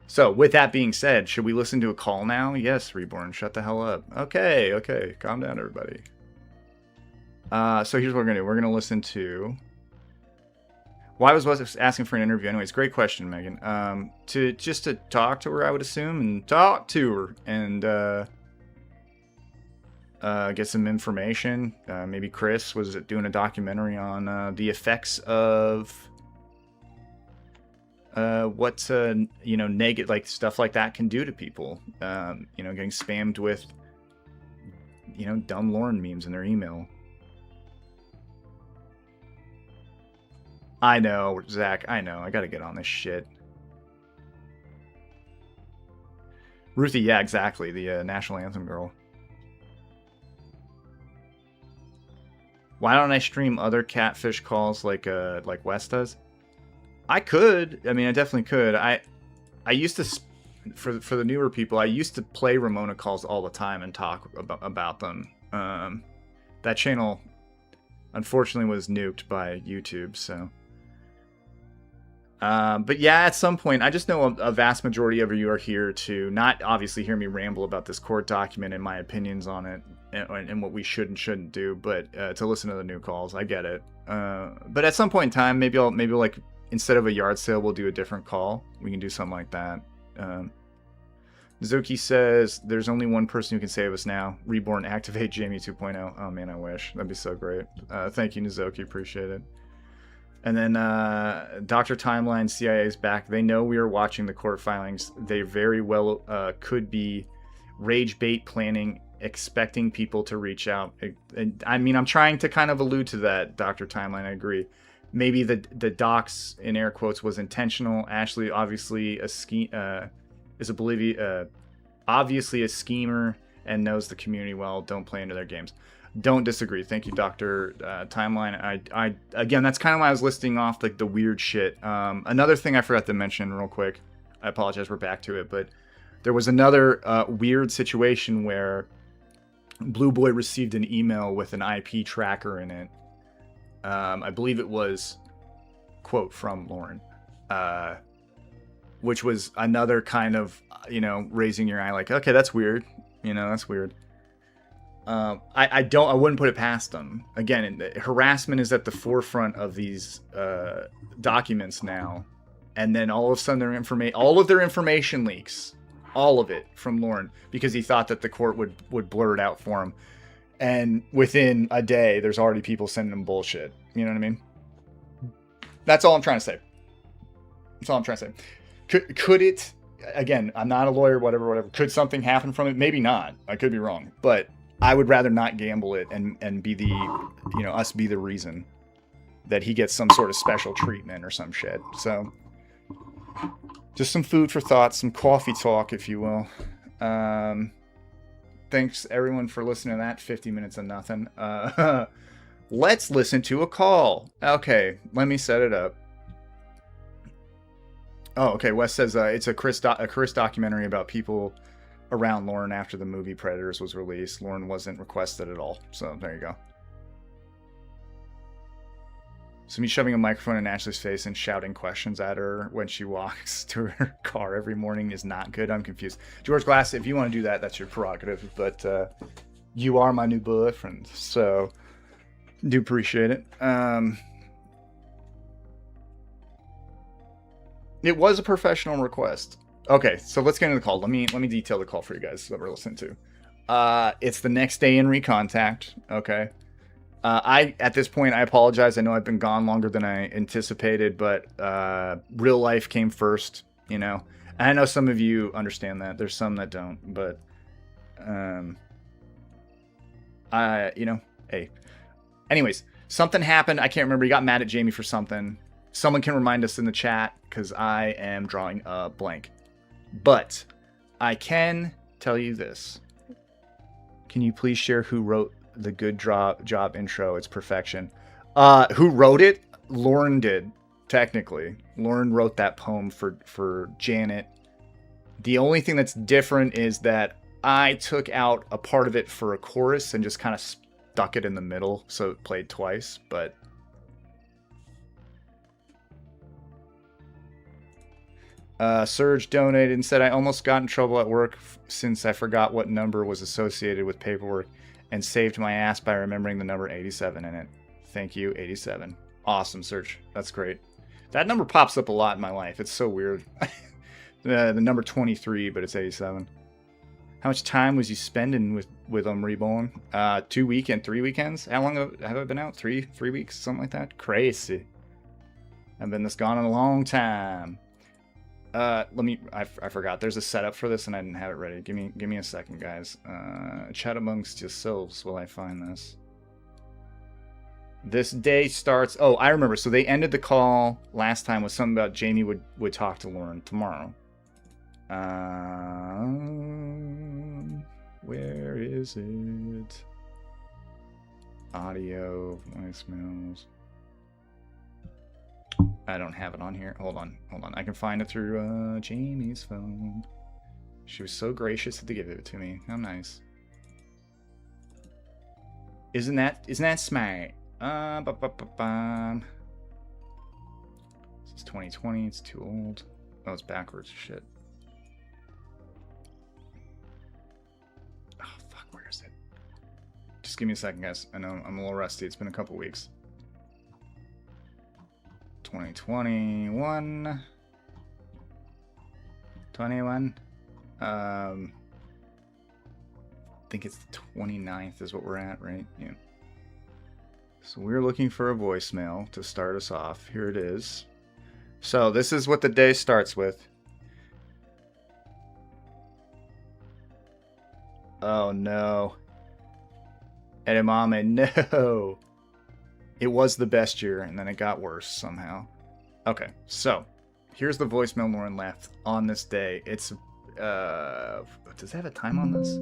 So, with that being said, should we listen to a call now? Yes, Reborne, shut the hell up. Okay, calm down, everybody. So here's what we're going to do. We're going to listen to... Why was Wes asking for an interview? Anyways, great question, Megan. To talk to her, I would assume, and talk to her, and get some information. Maybe Chris was doing a documentary on the effects of what you know, negative, like stuff like that can do to people. You know, getting spammed with, you know, dumb Lauren memes in their email. I know, Zach. I know. I gotta get on this shit. Ruthie, yeah, exactly. The national anthem girl. Why don't I stream other catfish calls like Wes does? I could. I mean, I definitely could. I used to, for the newer people, I used to play Ramona calls all the time and talk about them. That channel, unfortunately, was nuked by YouTube, so... but yeah, at some point, I just know a vast majority of you are here to not obviously hear me ramble about this court document and my opinions on it and what we should and shouldn't do, but to listen to the new calls. I get it. But at some point in time, maybe like, instead of a yard sale, we'll do a different call. We can do something like that. Zuki says, there's only one person who can save us now. Reborn, activate Jamie 2.0. Oh man, I wish. That'd be so great. Thank you, Nizoki. Appreciate it. And then Dr. Timeline, CIA is back. They know we are watching the court filings. They very well could be rage bait planning, expecting people to reach out. And I mean, I'm trying to kind of allude to that, Dr. Timeline. I agree. Maybe the docs, in air quotes, was intentional. Ashley, obviously obviously a schemer and knows the community well. Don't play into their games. Don't disagree. Thank you, Dr. Timeline. I again, that's kind of why I was listing off like the weird shit. Another thing I forgot to mention real quick. I apologize, we're back to it, but there was another weird situation where Blue Boy received an email with an IP tracker in it. I believe it was, quote, from Lauren, which was another kind of, you know, raising your eye like, okay, that's weird. You know, that's weird. I wouldn't put it past them. Again, harassment is at the forefront of these documents now, and then all of a sudden all of their information leaks, all of it from Lauren, because he thought that the court would blur it out for him, and within a day, there's already people sending him bullshit. You know what I mean? That's all I'm trying to say. That's all I'm trying to say. Could it? Again, I'm not a lawyer. Whatever. Could something happen from it? Maybe not. I could be wrong, but I would rather not gamble it and be the, you know, us be the reason that he gets some sort of special treatment or some shit. So, just some food for thought, some coffee talk, if you will. Thanks everyone for listening to that 50 minutes of nothing. Let's listen to a call. Okay, let me set it up. Oh, okay. Wes says it's a Chris documentary about people around Lauren after the movie Predators was released. Lauren wasn't requested at all. So there you go. So me shoving a microphone in Ashley's face and shouting questions at her when she walks to her car every morning is not good. I'm confused. George Glass, if you want to do that, that's your prerogative. But you are my new boyfriend. So do appreciate it. It was a professional request. Okay, so let's get into the call. Let me detail the call for you guys that we're listening to. It's the next day in recontact. Okay. At this point, I apologize. I know I've been gone longer than I anticipated, but real life came first, you know. And I know some of you understand that. There's some that don't, but hey. Anyways, something happened. I can't remember. He got mad at Jamie for something. Someone can remind us in the chat because I am drawing a blank. But I can tell you this. Can you please share who wrote the good job intro? It's perfection. Who wrote it? Lauren did, technically. Lauren wrote that poem for Janet. The only thing that's different is that I took out a part of it for a chorus and just kind of stuck it in the middle, so it played twice, but... Serge donated and said, I almost got in trouble at work since I forgot what number was associated with paperwork and saved my ass by remembering the number 87 in it. Thank you, 87. Awesome, Serge. That's great. That number pops up a lot in my life. It's so weird. The number 23, but it's 87. How much time was you spending with Reborne? 3 weekends? How long have I been out? Three weeks? Something like that? Crazy. I've been this gone in a long time. I forgot. There's a setup for this and I didn't have it ready. Give me a second, guys. Chat amongst yourselves while I find this. This day starts... Oh, I remember. So they ended the call last time with something about Jamie would talk to Lauren tomorrow. Where is it? Audio, voicemails. I don't have it on here. Hold on. I can find it through Jamie's phone. She was so gracious to give it to me. How nice. Isn't that smart? This is 2020. It's too old. Oh, it's backwards. Shit. Oh, fuck. Where is it? Just give me a second, guys. I know I'm a little rusty. It's been a couple weeks. 2021. 21. I think it's the 29th is what we're at, right? Yeah. So we're looking for a voicemail to start us off. Here it is. So this is what the day starts with. Oh no. Edamame, no. It was the best year, and then it got worse somehow. Okay, so here's the voicemail Lauren left on this day. It's, does it have a time on this?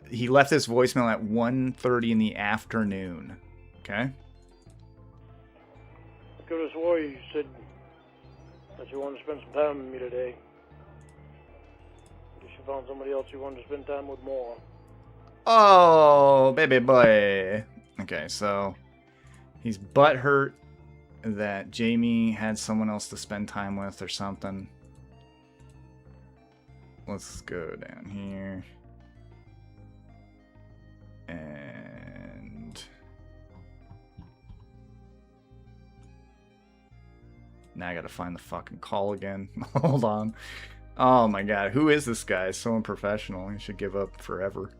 He left this voicemail at 1:30 in the afternoon. Okay? Could have swore you said that you wanted to spend some time with me today. Guess you found somebody else you wanted to spend time with more. Oh, baby boy. Okay, so he's butthurt that Jamie had someone else to spend time with or something. Let's go down here. And now I gotta find the fucking call again. Hold on. Oh my god, who is this guy? So unprofessional. He should give up forever.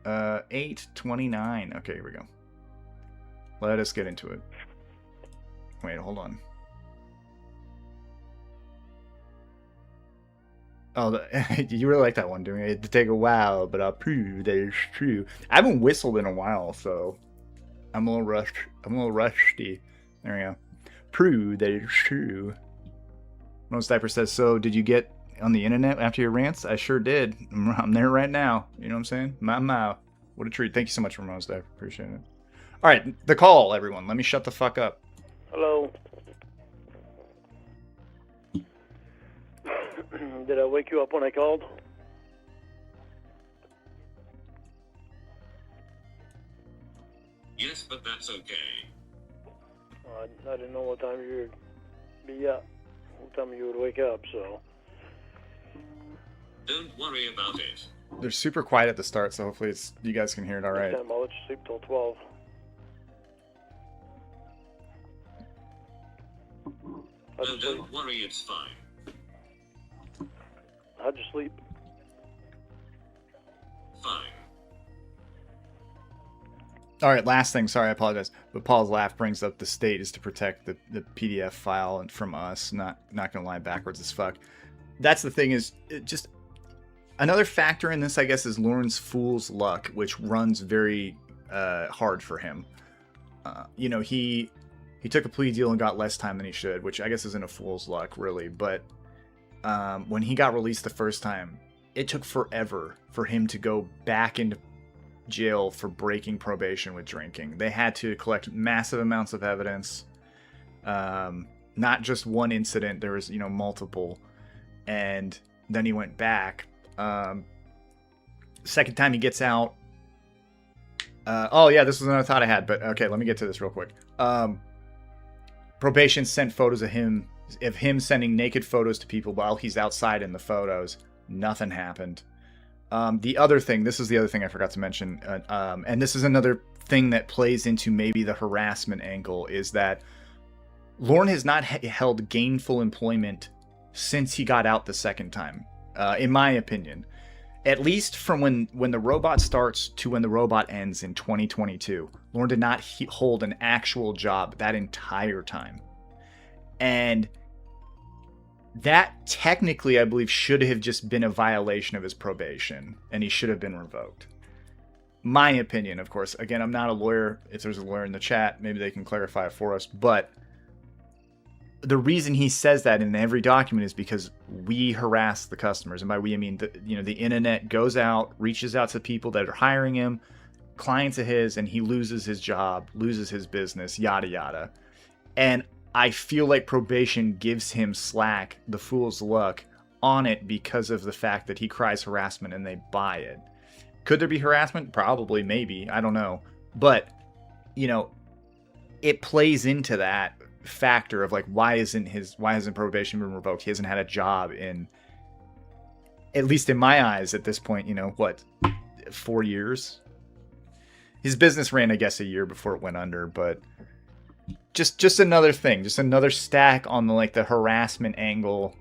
8:29. Okay, here we go. Let us get into it. Wait, hold on. Oh, you really like that one, doing it? It take a while, but I'll prove that it's true. I haven't whistled in a while, so I'm a little rushed. I'm a little rusty. There we go. Prove that it's true. Most Diaper says, so did you get on the internet after your rants? I sure did. I'm there right now. You know what I'm saying? My. What a treat. Thank you so much for Most Diaper. Appreciate it. All right, the call, everyone. Let me shut the fuck up. Hello. Did I wake you up when I called? Yes, but that's okay. I didn't know what time you would be up. What time you would wake up, so... Don't worry about it. They're super quiet at the start, so hopefully you guys can hear it all right. Next time I'll let you sleep till 12. How'd No, you sleep? don't worry, it's fine. How'd you sleep? Fine. All right, last thing. Sorry, I apologize. But Paul's laugh brings up the state is to protect the PDF file and from us. Not gonna lie, backwards as fuck. That's the thing is just another factor in this, I guess, is Lauren's fool's luck, which runs very hard for him. You know, he took a plea deal and got less time than he should, which I guess isn't a fool's luck really. But when he got released the first time, it took forever for him to go back into jail for breaking probation with drinking. They had to collect massive amounts of evidence, not just one incident. There was, you know, multiple, and then he went back. Second time he gets out. Oh yeah, this was another thought I had, but okay, let me get to this real quick. Probation sent photos of him sending naked photos to people while he's outside in the photos. Nothing happened. The other thing, this is the other thing I forgot to mention, and this is another thing that plays into maybe the harassment angle, is that Lauren has not held gainful employment since he got out the second time, in my opinion. At least from when the robot starts to when the robot ends in 2022, Lauren did not hold an actual job that entire time. And that technically, I believe, should have just been a violation of his probation, and he should have been revoked. My opinion, of course. Again, I'm not a lawyer. If there's a lawyer in the chat, maybe they can clarify it for us. But the reason he says that in every document is because we harass the customers. And by we, I mean, the internet goes out, reaches out to people that are hiring him, clients of his, and he loses his job, loses his business, yada, yada. And I feel like probation gives him slack, the fool's luck, on it because of the fact that he cries harassment and they buy it. Could there be harassment? Probably, maybe. I don't know. But, you know, it plays into that factor of like, why hasn't probation been revoked? He hasn't had a job in, at least in my eyes at this point, you know, what, 4 years? His business ran, I guess, a year before it went under, but just another thing, just another stack on the harassment angle,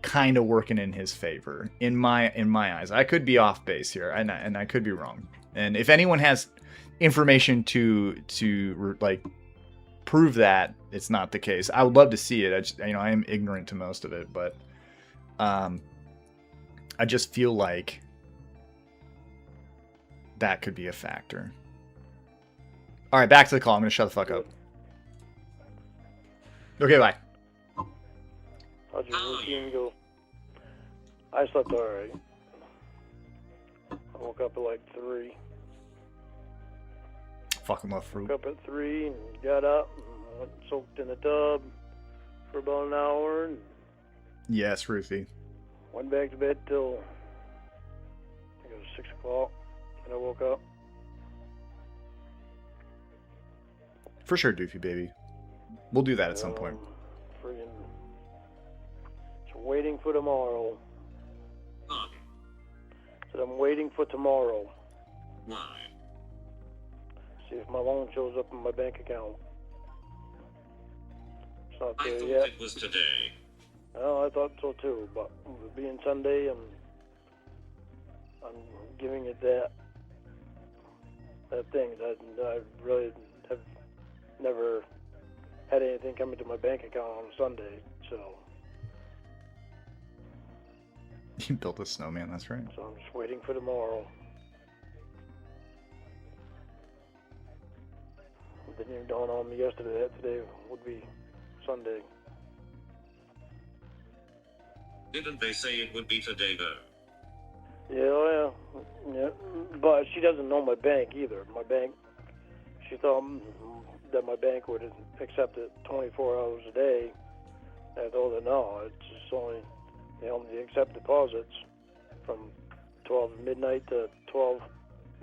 kind of working in his favor in my eyes. I could be off base here, and I could be wrong. And if anyone has information to like prove that it's not the case, I would love to see it. I am ignorant to most of it, but I just feel like that could be a factor. All right, back to the call. I'm gonna shut the fuck up. Okay, bye. How'd your routine go? I slept alright. I woke up at like 3. Fucking love fruit. Woke up at 3 and got up and went and soaked in the tub for about an hour and Yes, Ruthie. went back to bed till I think it was 6 o'clock and I woke up. For sure, Doofy baby. We'll do that at some point. Friggin' just waiting for tomorrow. Pardon. Said I'm waiting for tomorrow. Why? See if my loan shows up in my bank account. It's not I there thought yet. it was today. Well, I thought so too, but with it being Sunday, I'm giving it that thing that I really have never had anything come into my bank account on a Sunday, so You built a snowman, that's right. I'm just waiting for tomorrow. It didn't even dawn on me yesterday that today would be Sunday. Didn't they say it would be today, though? Yeah, but she doesn't know my bank either. My bank, she thought that my bank would accept it 24 hours a day. And I told her no, it's just only, they only accept deposits from 12 midnight to 12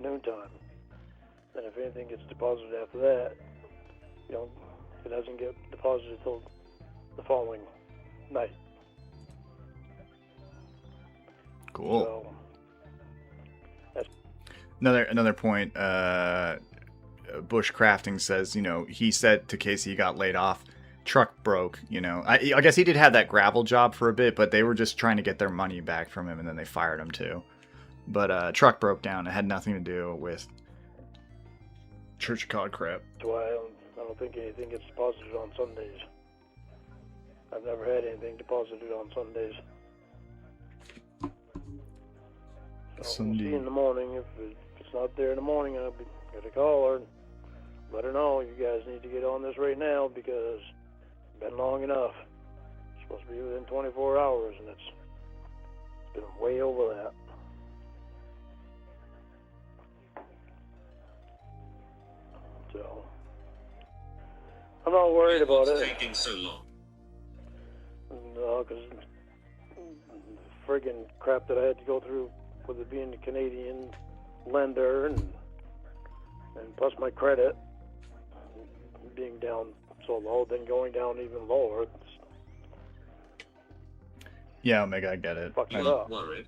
noontime. And if anything gets deposited after that, it doesn't get deposited until the following night. Cool. So, Another point, Bush Crafting says, he said to Casey he got laid off. truck broke, you know. I guess he did have that gravel job for a bit, but they were just trying to get their money back from him, and then they fired him too. But truck broke down. It had nothing to do with Church of God crap. That's why I don't think anything gets deposited on Sundays. I've never had anything deposited on Sundays. So we'll see in the morning. If it's not there in the morning, I'll get a call her and let her know, you guys need to get on this right now because it's been long enough. It's supposed to be within 24 hours, and it's been way over that. So I'm not worried about What's it. taking so long? No, because friggin' crap that I had to go through with it being a Canadian lender and plus my credit being down so low, then going down even lower. Yeah, Omega, I get it. Fucked You it aren't up. worried?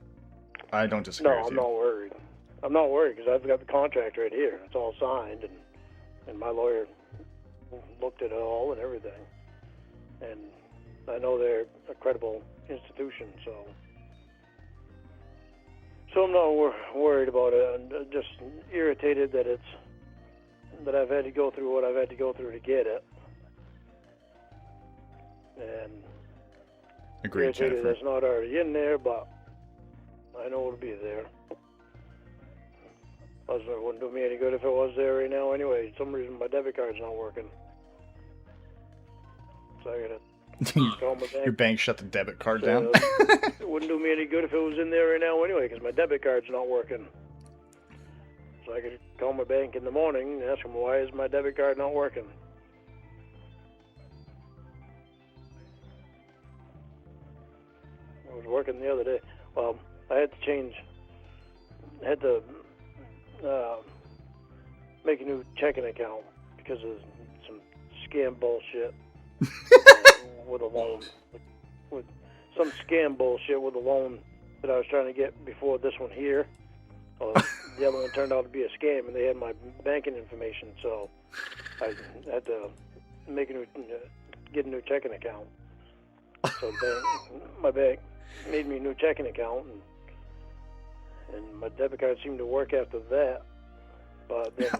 I don't disagree No, with I'm you. not worried. I'm not worried because I've got the contract right here. It's all signed, and my lawyer looked at it all and everything. And I know they're a credible institution, so I'm not worried about it. I'm just irritated that that I've had to go through what I've had to go through to get it, and Agreed, irritated Jennifer. that's not already in there, but I know it'll be there. Plus, it wouldn't do me any good if it was there right now anyway. For some reason, my debit card's not working. So I gotta call my bank. Your bank shut the debit card So, down. it wouldn't do me any good if it was in there right now anyway, because my debit card's not working. So I could call my bank in the morning and ask them, why is my debit card not working? It was working the other day. Well, I had to make a new checking account because of some scam bullshit with a loan. With some scam bullshit with a loan that I was trying to get before this one here. The other one turned out to be a scam, and they had my banking information, so I had to get a new checking account. So my bank made me a new checking account, and my debit card seemed to work after that, but then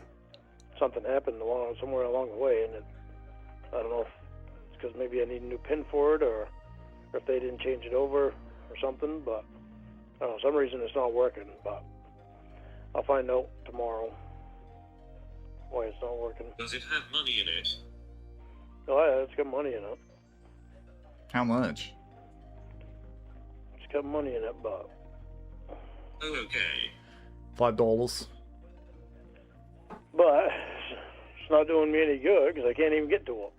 something happened somewhere along the way, and I don't know if it's because maybe I need a new PIN for it, or if they didn't change it over or something, but I don't know, some reason it's not working, but I'll find out tomorrow why it's not working. Does it have money in it? Oh yeah, it's got money in it. How much? It's got money in it, but Oh, okay. $5. But it's not doing me any good because I can't even get to it.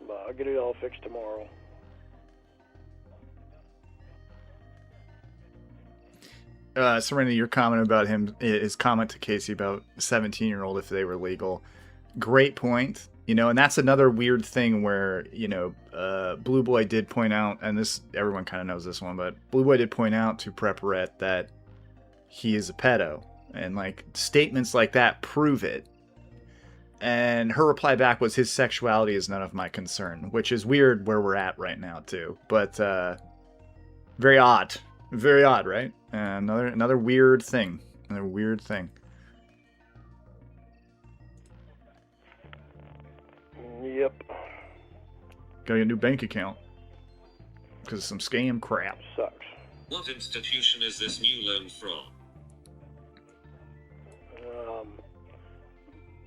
But I'll get it all fixed tomorrow. Serenity, your comment about his comment to Casey about 17-year-old if they were legal. Great point. You know, and that's another weird thing where, you know, Blue Boy did point out, and this, everyone kind of knows this one, but Blue Boy did point out to Prepperette that he is a pedo. And, like, statements like that prove it. And her reply back was, his sexuality is none of my concern, which is weird where we're at right now, too. But, very odd. Very odd, right? Another weird thing. Another weird thing. Yep. Got a new bank account. Because of some scam crap. Sucks. What institution is this new loan from?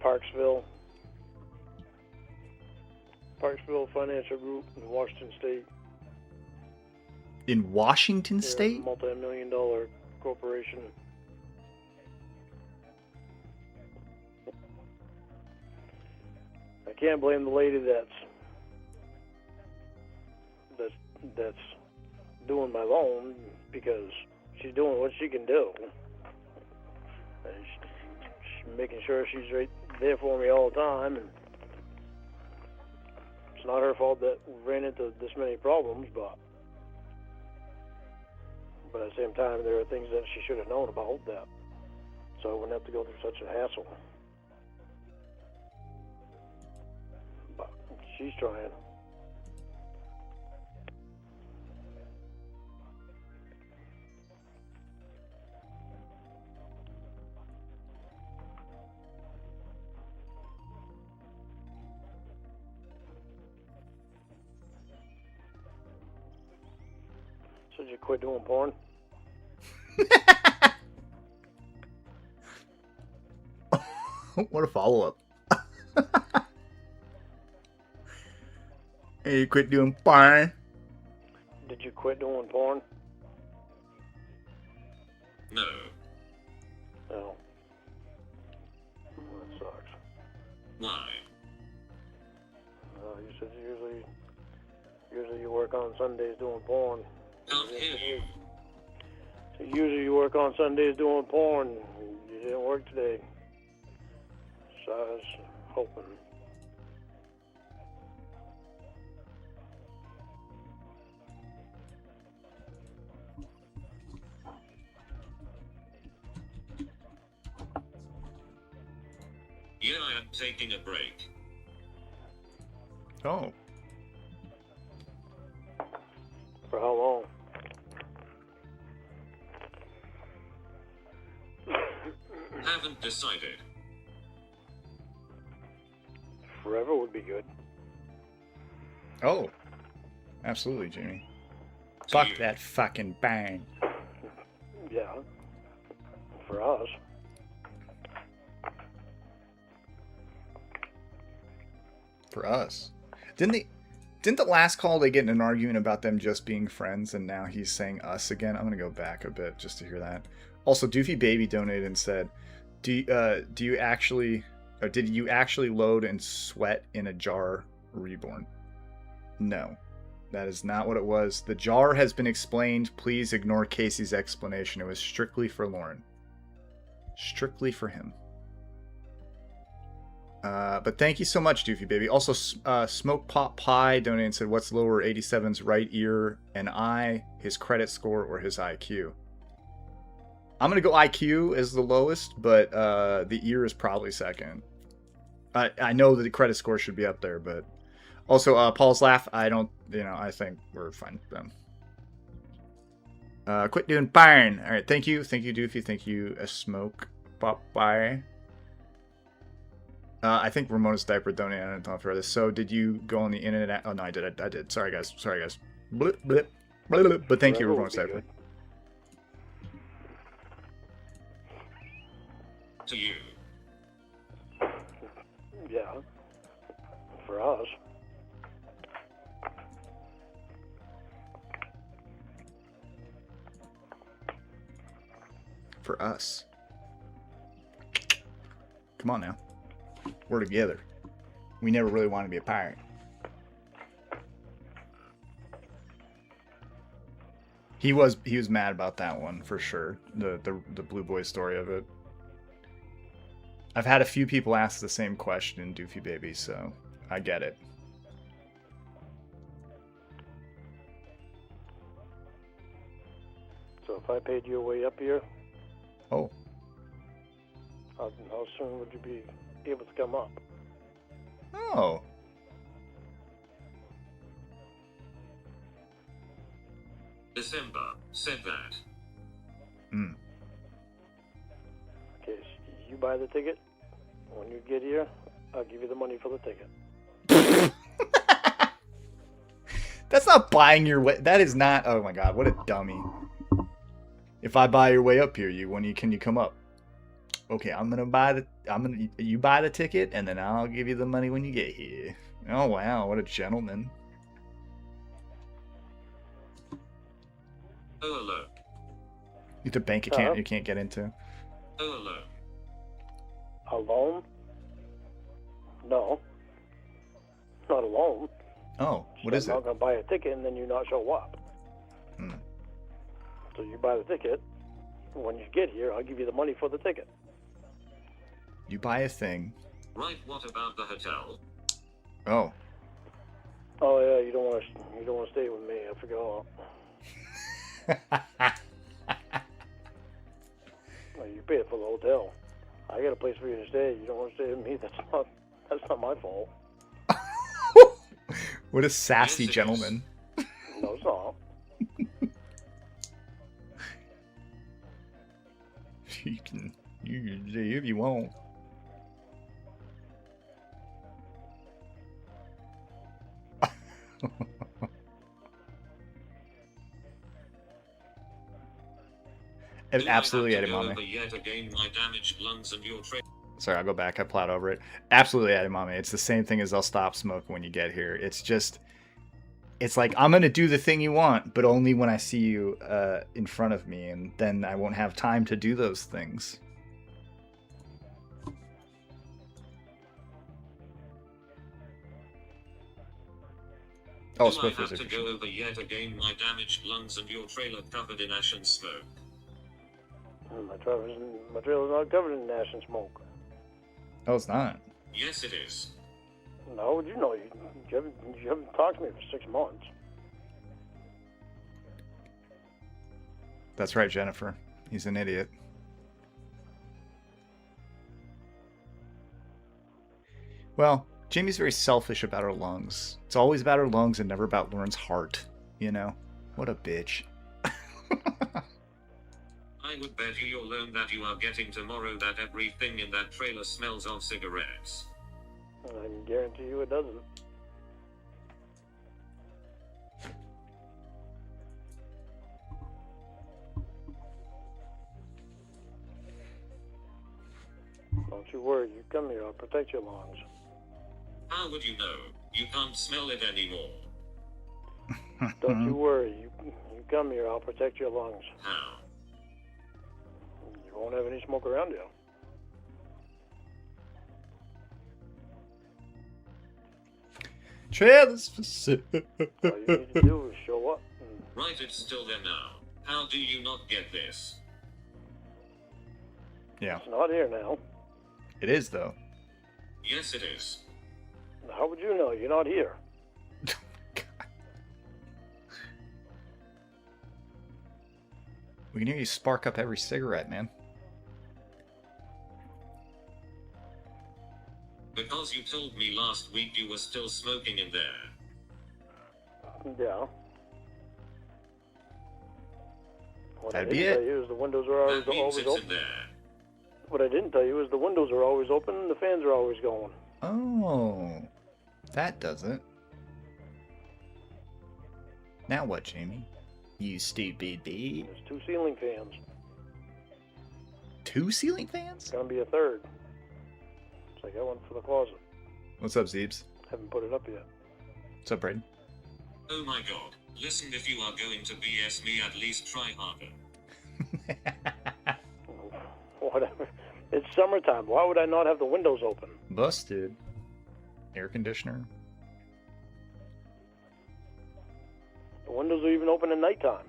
Parksville Financial Group in Washington State. In Washington They're State? a multi-million-dollar corporation. I can't blame the lady that's doing my loan because she's doing what she can do. And she's making sure she's right there for me all the time, and it's not her fault that we ran into this many problems, but at the same time, there are things that she should have known about that so I wouldn't have to go through such a hassle. But she's trying. So did you quit doing porn? What a follow-up. Hey, you quit doing porn? Did you quit doing porn? No. No. That sucks. Why? You said usually you work on Sundays doing porn. Can't hear you. So usually you work on Sundays doing porn. You didn't work today. So I was hoping. Yeah, I am taking a break. Oh. For how long? Haven't decided. Forever would be good. Oh. Absolutely, Jamie. To Fuck you. that fucking bang. Yeah. For us. For us. Didn't the last call they get in an argument about them just being friends, and now he's saying us again? I'm gonna go back a bit just to hear that. Also, Doofy Baby donated and said, do you actually, or did you actually load and sweat in a jar Reborn? No. That is not what it was. The jar has been explained. Please ignore Casey's explanation. It was strictly for Lauren. Strictly for him. But thank you so much, Doofy Baby. Also, Smoke Pop Pie donated and said, what's lower, 87's right ear and eye, his credit score, or his IQ? I'm going to go IQ as the lowest, but the ear is probably second. I know that the credit score should be up there, but... Also, Paul's laugh, I don't, I think we're fine with them. Quit doing barn. All right, thank you, Doofy. Thank you, Smoke Pop Pie. I think Ramona's Diaper donated. I don't know if I read this. So, did you go on the internet? Oh, no, I did. I did. Sorry, guys. Blip, blip, blip. But thank you, Forever Ramona's would be Diaper. To you. Yeah. For us. For us. Come on now. We're together. We never really wanted to be a pirate. He was mad about that one for sure. The Blue Boy story of it. I've had a few people ask the same question, Doofy Baby, so I get it. So if I paid your way up here, Oh. how soon would you be able to come up? Oh. December said that. Hmm. Okay, so you buy the ticket. When you get here, I'll give you the money for the ticket. That's not buying your way. That is not. Oh my god, what a dummy. If I buy your way up here, can you come up? Okay, you buy the ticket and then I'll give you the money when you get here. Oh wow, what a gentleman. Oh, hello. It's a bank account you can't get into. Oh, hello. Alone? No. Not alone. Oh, what is I'm it? not going to buy a ticket and then you not show up. Hmm. So you buy the ticket. When you get here, I'll give you the money for the ticket. You buy a thing. Right, what about the hotel? Oh. Oh yeah, you don't want to stay with me. I forgot. Well, you pay for the hotel. I got a place for you to stay. You don't want to stay with me. That's not my fault. What a sassy Yes, it gentleman. No, it's not. You can stay if you want. Absolutely edamame. Yet again, my damaged lungs and your Sorry, I'll go back. I plowed over it. Absolutely edamame. It's the same thing as I'll stop smoking when you get here. It's just, it's like, I'm going to do the thing you want, but only when I see you in front of me, and then I won't have time to do those things. Oh, Do I Swift have was to go over yet again my damaged lungs and your trailer covered in ash and smoke? My trailer's not covered in ash and smoke. Oh, it's not. Yes, it is. How would you know? You haven't talked to me for 6 months. That's right, Jennifer. He's an idiot. Well, Jamie's very selfish about her lungs. It's always about her lungs and never about Lauren's heart. You know? What a bitch. I would bet you your loan that you are getting tomorrow that everything in that trailer smells of cigarettes. I can guarantee you it doesn't. Don't you worry. You come here. I'll protect your lungs. How would you know? You can't smell it anymore. Don't you worry. You come here. I'll protect your lungs. How? You won't have any smoke around you. Trailers for sale. All you need to do is show up. Right, it's still there now. How do you not get this? Yeah, It's not here now. it is, though. Yes, it is. How would you know? You're not here. We can hear you spark up every cigarette, man. Because you told me last week you were still smoking in there. Yeah. What That'd I be didn't it. tell you is the windows are always, That means always it's open. in there. What I didn't tell you is the windows are always open and the fans are always going. Oh, that does it. Now what, Jamie? You stupid bee. There's 2 ceiling fans. 2 ceiling fans? It's gonna be a 3rd. So I got one for the closet. What's up, Zeebs? Haven't put it up yet. What's up, Braden? Oh my god. Listen, if you are going to BS me, at least try harder. Whatever. It's summertime. Why would I not have the windows open? Busted. Air conditioner. The windows are even open at nighttime.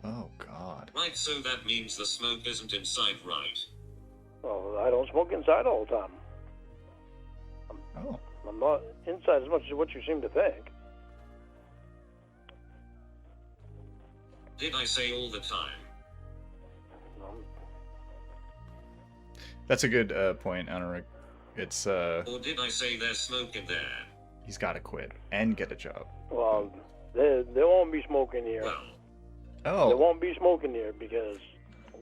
Oh, God. Right, so that means the smoke isn't inside, right? Well, I don't smoke inside all the time. Oh. I'm not inside as much as what you seem to think. Did I say all the time? That's a good point, Anurag. It's, Or did I say there's smoke in there? he's gotta quit and get a job. Well, there won't be smoke in here. Well, There Oh. won't be smoke in here because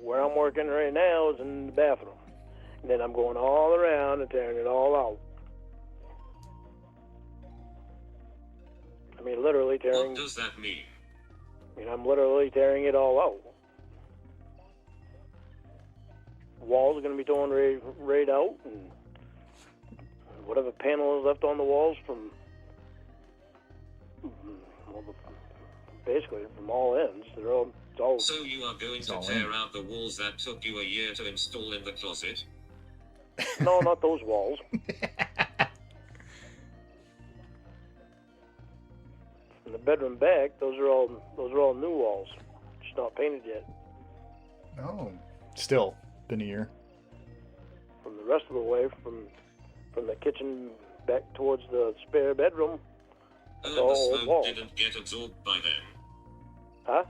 where I'm working right now is in the bathroom. And then I'm going all around and tearing it all out. I mean, literally tearing. what does that mean? I mean, I'm literally tearing it all out. Walls are going to be torn right out, and whatever panel is left on the walls from, well, basically from all ends, it's all. So you are going It's to all tear in. out the walls that took you a year to install in the closet? No, not those walls. In the bedroom back, those are all new walls, just not painted yet. Oh. Still, been a year. From the rest of the way, from the kitchen back towards the spare bedroom, Oh, all and the smoke walls. didn't get absorbed by then. huh?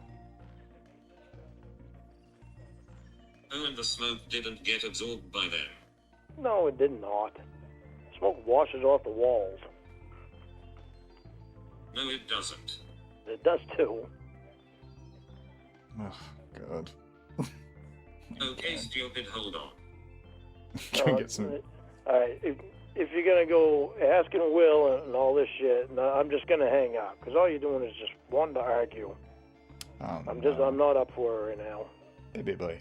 Oh, and the smoke didn't get absorbed by them. No, it did not. Smoke washes off the walls. No, it doesn't. It does too. Oh, God. Okay, stupid, hold on. Can we get some... All right, if you're gonna go asking Will and all this shit, no, I'm just gonna hang up because all you're doing is just wanting to argue. I'm not up for it right now. Baby boy.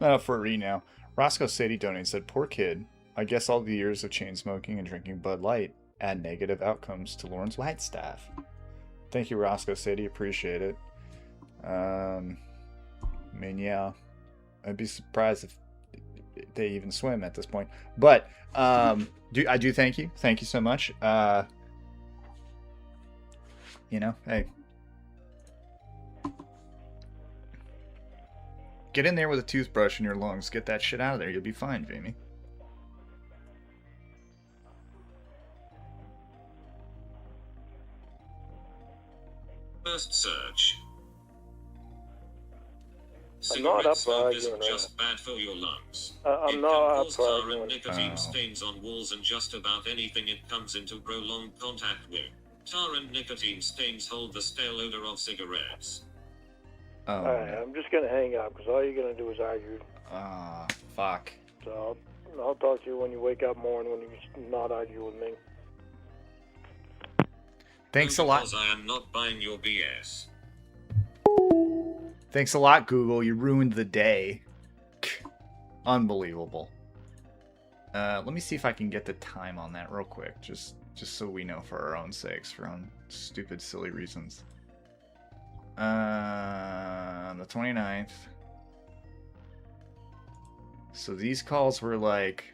Not up for it right now. Roscoe Sadie donated said, "Poor kid. I guess all the years of chain smoking and drinking Bud Light add negative outcomes to Lauren's White staff." Thank you, Roscoe Sadie. Appreciate it. I mean, yeah, I'd be surprised if they even swim at this point. But I do thank you. Thank you so much. You know, hey, get in there with a toothbrush in your lungs. Get that shit out of there. You'll be fine, Jamie. First search. I'm not up for Cigarette smoke arguing isn't just bad for your lungs. I'm It not can up cause for tar and arguing. nicotine stains on walls and just about anything it comes into prolonged contact with. Tar and nicotine stains hold the stale odor of cigarettes. Oh, All right, I'm just gonna hang up because all you're gonna do is argue. fuck. So I'll talk to you when you wake up more and when you not argue with me. Thanks a lot. Because I am not buying your BS. Thanks a lot, Google. You ruined the day. Unbelievable. Let me see if I can get the time on that real quick, just so we know for our own sakes, for our own stupid, silly reasons. The 29th. So these calls were like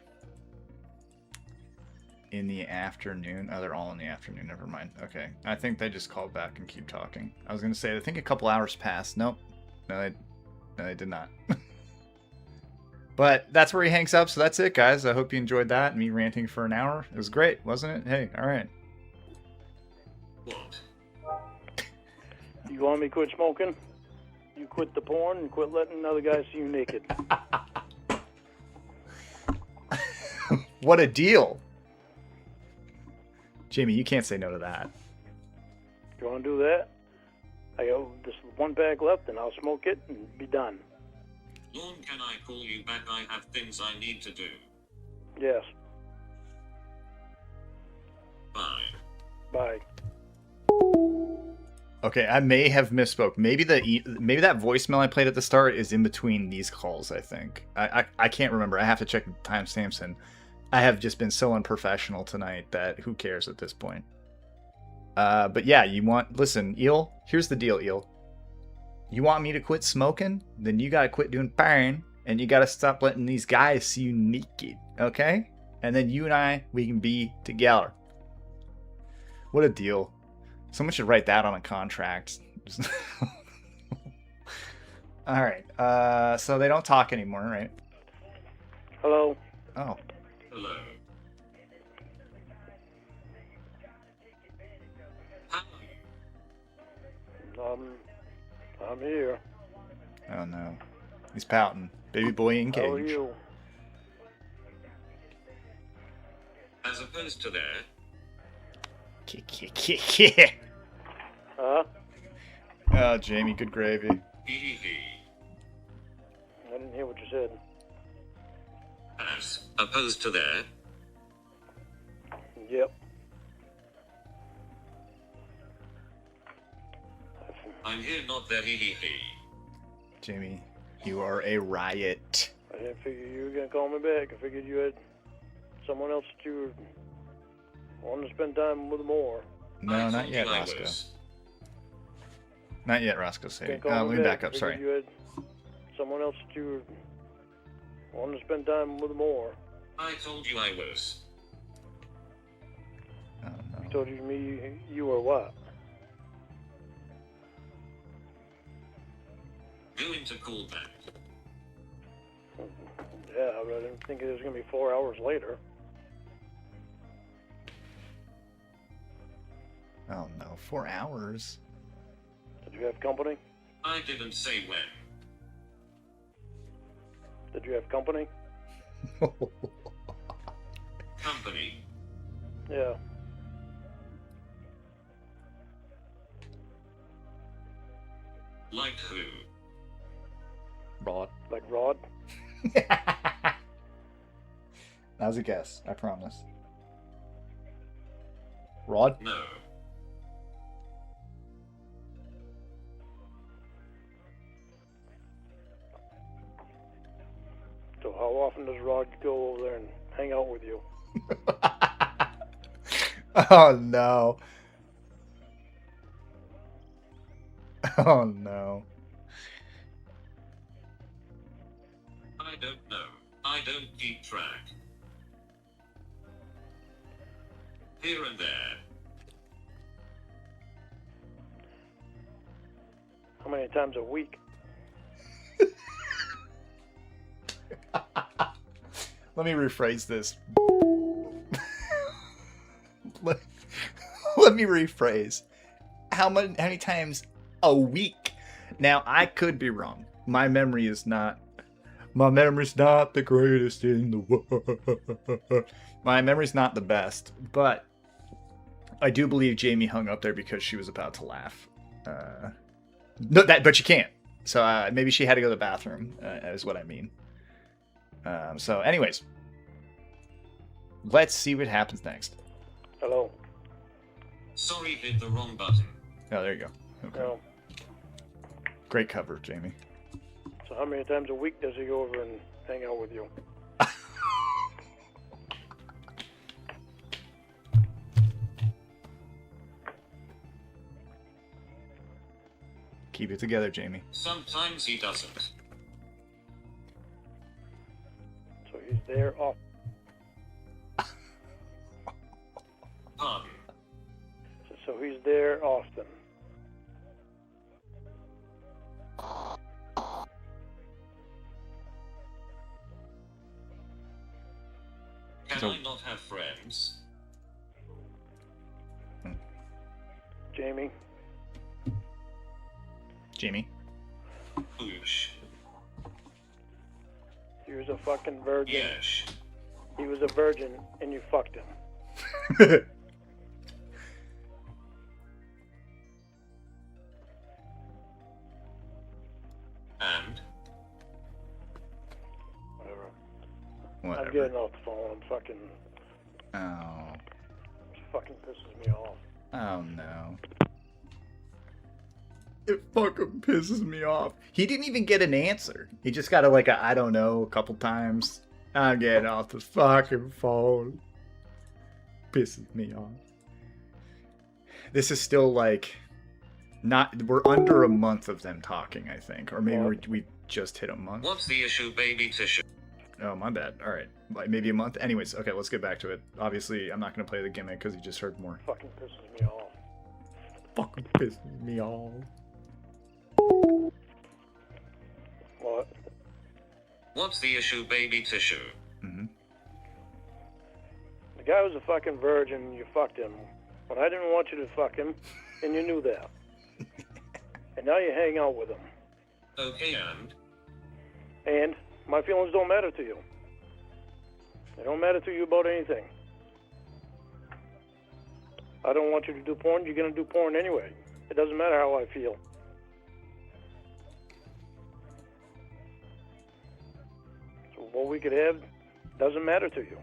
in the afternoon. Oh, they're all in the afternoon. Never mind. Okay. I think they just called back and keep talking. I was going to say, I think a couple hours passed. Nope. No, they did not. But that's where he hangs up. So that's it, guys. I hope you enjoyed that. Me ranting for an hour. It was great, wasn't it? Hey, all right. What? You want me to quit smoking? You quit the porn and quit letting other guys see you naked. What a deal. Jamie, you can't say no to that. You want to do that? I got this one pack left, and I'll smoke it and be done. Lorne, can I call you back? I have things I need to do. Yes. Bye. Bye. Okay, I may have misspoke. Maybe that voicemail I played at the start is in between these calls, I think. I can't remember. I have to check the timestamps, and I have just been so unprofessional tonight that who cares at this point. But yeah, listen, Eel, here's the deal, Eel. You want me to quit smoking? Then you gotta quit doing porn, and you gotta stop letting these guys see you naked, okay? And then you and I, we can be together. What a deal. Someone should write that on a contract. Alright, so they don't talk anymore, right? Hello? Oh. Hello. I'm here. Oh no. He's pouting. Baby boy in cage. How are you? As opposed to there. Huh? Oh, Jamie, good gravy. Hee hee hee. I didn't hear what you said. As opposed to there. Yep. I'm here, not there. Hee hee hee. Jamie, you are a riot. I didn't figure you were gonna call me back. I figured you had someone else that you were wanting to spend time with more. No, not yet, Roscoe. Not yet, Roscoe. Say. Let me back up. Sorry. You had someone else that you were wanting to spend time with more. I told you I was. Oh no. I told you were what? Going to call back. Yeah, but I didn't think it was gonna be 4 hours later. Oh no, 4 hours. Did you have company? I didn't say when. Did you have company? Company. Yeah. Like who? Rod. Like Rod? That was a guess, I promise. Rod? No. So how often does Rod go over there and hang out with you? Oh no. Oh no. I don't know. I don't keep track. Here and there. How many times a week? Let me rephrase this. Let me rephrase. How many times a week? Now, I could be wrong. My memory's not the greatest in the world. My memory's not the best, but I do believe Jamie hung up there because she was about to laugh. But she can't. So maybe she had to go to the bathroom, is what I mean. So anyways, let's see what happens next. Hello? Sorry, hit the wrong button. Oh, there you go. Okay. No. Great cover, Jamie. So how many times a week does he go over and hang out with you? Keep it together, Jamie. Sometimes he doesn't. So he's there off. Pardon. So he's there often. Can So- I not have friends? Jamie? Jamie? Oosh. He was a fucking virgin. Yes. He was a virgin and you fucked him. And? Whatever. Whatever. I'm getting off the phone. I'm fucking... Oh. It fucking pisses me off. Oh no. It fucking pisses me off. He didn't even get an answer. He just got a I don't know a couple times. I'm getting off the fucking phone. Pisses me off. This is still not. We're under a month of them talking, I think, or maybe we just hit a month. What's the issue, baby tissue? Oh, my bad. All right, maybe a month. Anyways, okay, let's get back to it. Obviously, I'm not gonna play the gimmick because you just heard more. Fucking pisses me off. Fucking pisses me off. What? What's the issue, baby tissue? Mm-hmm. The guy was a fucking virgin and you fucked him. But I didn't want you to fuck him, and you knew that. And now you hang out with him. Okay, and? And my feelings don't matter to you. They don't matter to you about anything. I don't want you to do porn. You're going to do porn anyway. It doesn't matter how I feel. So what we could have doesn't matter to you.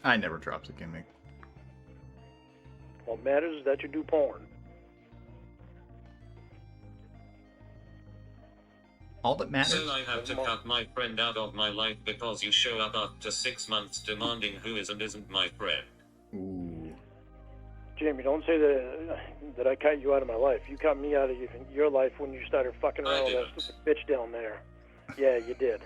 I never dropped a gimmick. What matters is that you do porn. All that matters. So I have to cut my friend out of my life because you show up after 6 months demanding who is and isn't my friend. Ooh. Jamie, don't say that I cut you out of my life. You cut me out of your life when you started fucking around with that stupid bitch down there. Yeah, you did.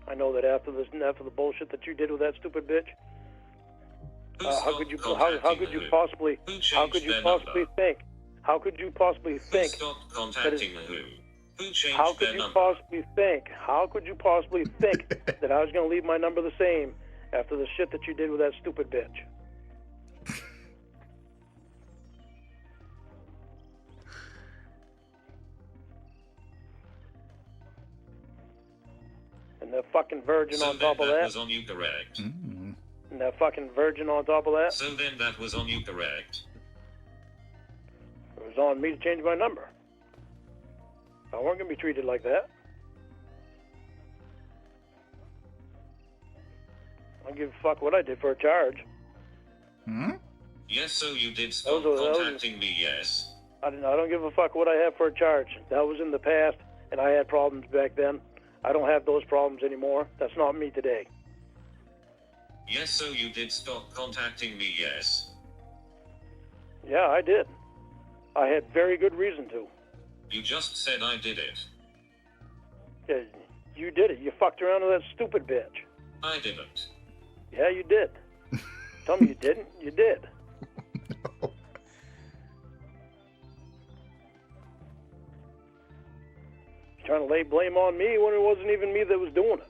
I know that after the bullshit that you did with that stupid bitch, how could you possibly think Who stopped contacting who? Who changed How could their you number? possibly think? How could you possibly think that I was going to leave my number the same after the shit that you did with that stupid bitch? And that fucking virgin So on top then of that that. was on you, correct? Mm. And that fucking virgin on top of that. So then that was on you, correct? It was on me to change my number. I weren't going to be treated like that. I don't give a fuck what I did for a charge. Hmm? Yes, so you did stop That was- contacting me, yes. I don't give a fuck what I have for a charge. That was in the past, and I had problems back then. I don't have those problems anymore. That's not me today. Yes, so you did stop contacting me, yes. Yeah, I did. I had very good reason to. You just said I did it. Yeah, you did it. You fucked around with that stupid bitch. I didn't. Yeah, you did. Tell me you didn't. You did. You're trying to lay blame on me when it wasn't even me that was doing it.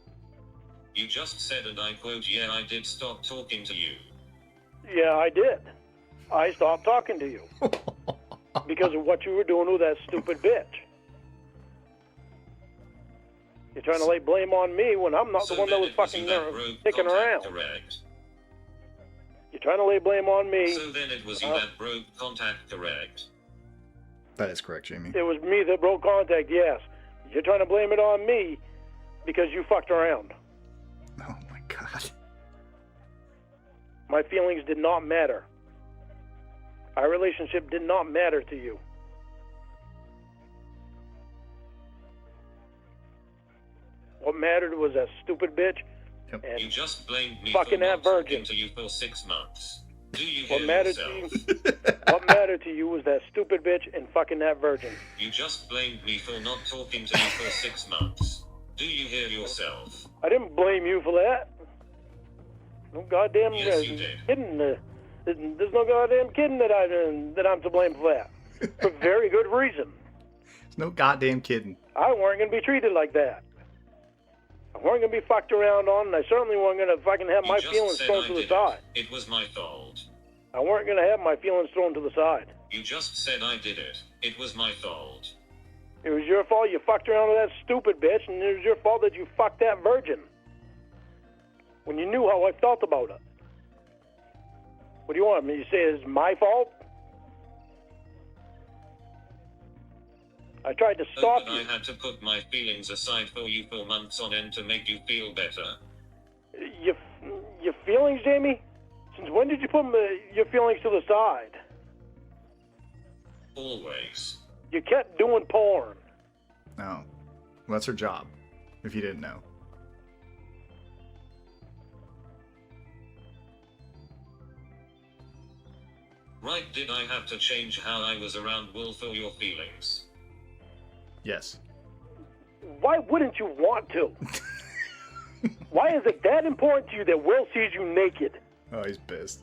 You just said, and I quote, yeah, I did stop talking to you. Yeah, I did. I stopped talking to you because of what you were doing with that stupid bitch. You're trying to lay blame on me when I'm not So the one that then was it was fucking you that broke sticking contact, around. correct? You're trying to lay blame on me. So then it was you that broke contact, correct? That is correct, Jamie. It was me that broke contact, yes. You're trying to blame it on me because you fucked around. Oh my god. My feelings did not matter. Our relationship did not matter to you. What mattered was that stupid bitch. Yep. And You just blamed me fucking for that not talking virgin. to you for 6 months. Do you What hear mattered yourself? to you? What mattered to you was that stupid bitch and fucking that virgin. You just blamed me for not talking to you for 6 months. Do you hear yourself? I didn't blame you for that. No goddamn Yes, you did. kidding. There's no goddamn kidding that I'm to blame for that. For very good reason. There's no goddamn kidding. I weren't gonna be treated like that. I weren't gonna be fucked around on, and I certainly weren't gonna fucking have my You just feelings said thrown I to the did side. it. It was my fault. I weren't gonna have my feelings thrown to the side. You just said I did it. It was my fault. It was your fault you fucked around with that stupid bitch, and it was your fault that you fucked that virgin. When you knew how I felt about it. What do you want me to say it's my fault? I tried to stop But you. I had to put my feelings aside for you for months on end to make you feel better. Your feelings, Jamie? Since when did you put your feelings to the side? Always. You kept doing porn. No. Well, that's her job, if you didn't know. Right, did I have to change how I was around Will for your feelings? Yes. Why wouldn't you want to? Why is it that important to you that Will sees you naked? Oh, he's pissed.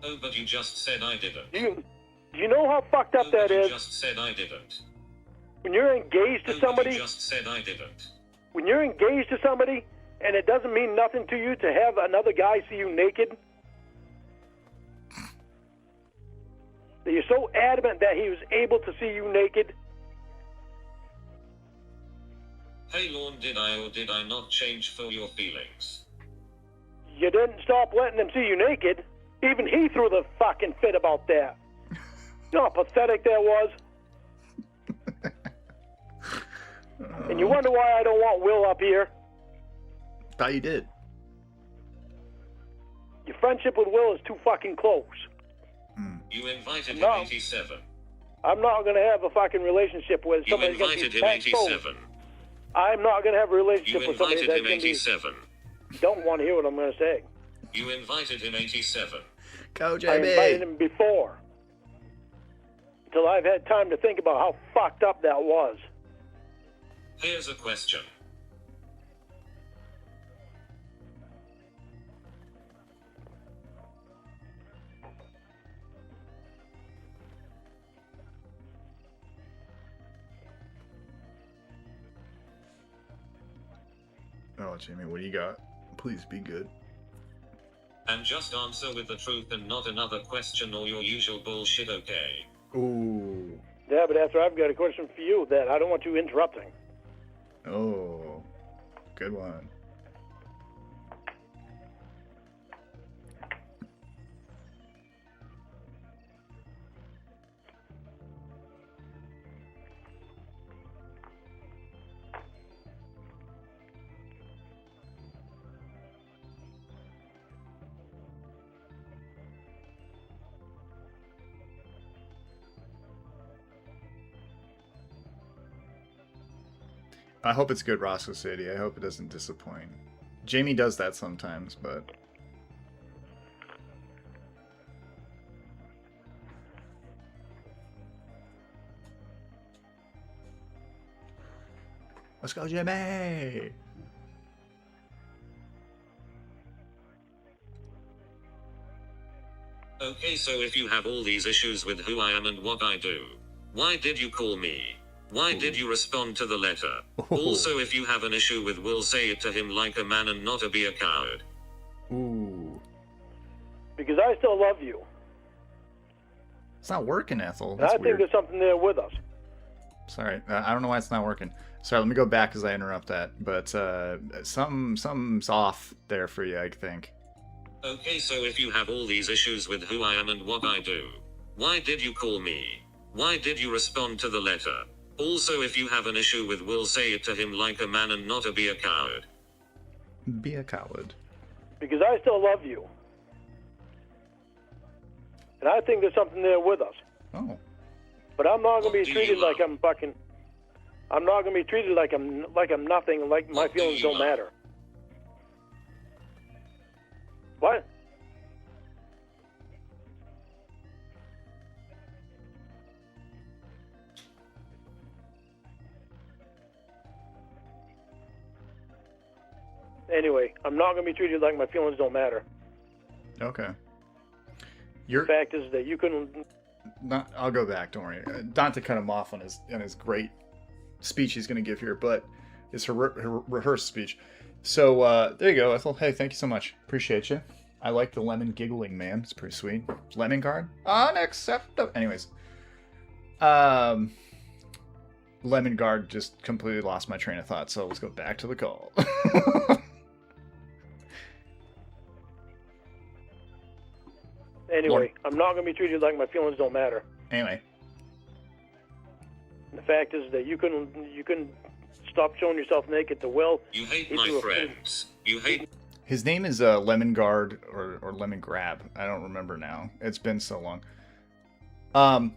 Oh, but you just said I didn't. Do you know how fucked up Oh, that but you is? just said I didn't. When you're engaged to Oh, but somebody, you just said I didn't. when you're engaged to somebody, and it doesn't mean nothing to you to have another guy see you naked, that you're so adamant that he was able to see you naked. Hey Lorne, did I or did I not change for your feelings? You didn't stop letting him see you naked. Even he threw the fucking fit about that. You know how pathetic that was? And you wonder why I don't want Will up here? Thought you did. Your friendship with Will is too fucking close. You invited him No. 87. I'm not going to have a fucking relationship with You somebody that's going invited to him be that close. 87. I'm not going to have a You relationship with somebody invited that's him going to be... 87. Don't want to hear what I'm going to say. You invited him 87. Go, I invited JB. him before. Until I've had time to think about how fucked up that was. Here's a question. Oh, Jamie, what do you got? Please be good. And just answer with the truth and not another question or your usual bullshit, okay? Ooh. Yeah, but after I've got a question for you that I don't want you interrupting. Oh. Good one. I hope it's good, Roscoe City. I hope it doesn't disappoint. Jamie does that sometimes, but... Let's go, Jimmy! Okay, so if you have all these issues with who I am and what I do, why did you call me? Why did you respond to the letter? Also, if you have an issue with Will, say it to him like a man and not be a coward. Ooh. Because I still love you. It's not working, Ethel. And That's I think weird. there's something there with us. Sorry, I don't know why it's not working. Sorry, let me go back as I interrupt that. But something's off there for you, I think. Okay, so if you have all these issues with who I am and what I do, why did you call me? Why did you respond to the letter? Also, if you have an issue with Will, say it to him like a man and not be a coward. Be a coward. Because I still love you. And I think there's something there with us. Oh. But I'm not going What to do be treated you like love? I'm fucking... I'm not going to be treated like I'm nothing, like my What do feelings you don't love? matter. What? Anyway, I'm not going to be treated like my feelings don't matter. Okay. The fact is that you couldn't... Not, I'll go back. Don't worry. Dante cut him off on his great speech he's going to give here, but it's her rehearsed speech. So there you go, Ethel. Hey, thank you so much. Appreciate you. I like the lemon giggling, man. It's pretty sweet. Lemon guard? Unacceptable. Anyways, lemon guard just completely lost my train of thought. So let's go back to the call. Anyway, I'm not going to be treated like my feelings don't matter. Anyway, The fact is that you couldn't stop showing yourself naked to Will. You hate He my threw a- friends. You hate his name is Lemon Guard or Lemon Grab. I don't remember now. It's been so long.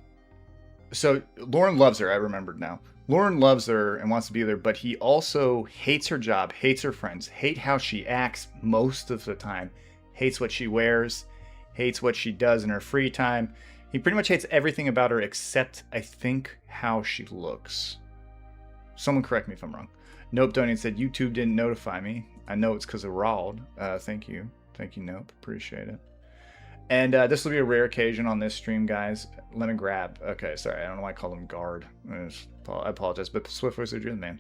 So Lauren loves her. I remembered now. Lauren loves her and wants to be there, but he also hates her job, hates her friends, hate how she acts most of the time, hates what she wears, hates what she does in her free time. He pretty much hates everything about her except, I think, how she looks. Someone correct me if I'm wrong. Nope Donian said, YouTube didn't notify me. I know it's because of Rawd. Thank you. Thank you, Nope. Appreciate it. And this will be a rare occasion on this stream, guys. Lemon Grab. Okay, sorry. I don't know why I called him Guard. I apologize, but Swift Voice, you're the man.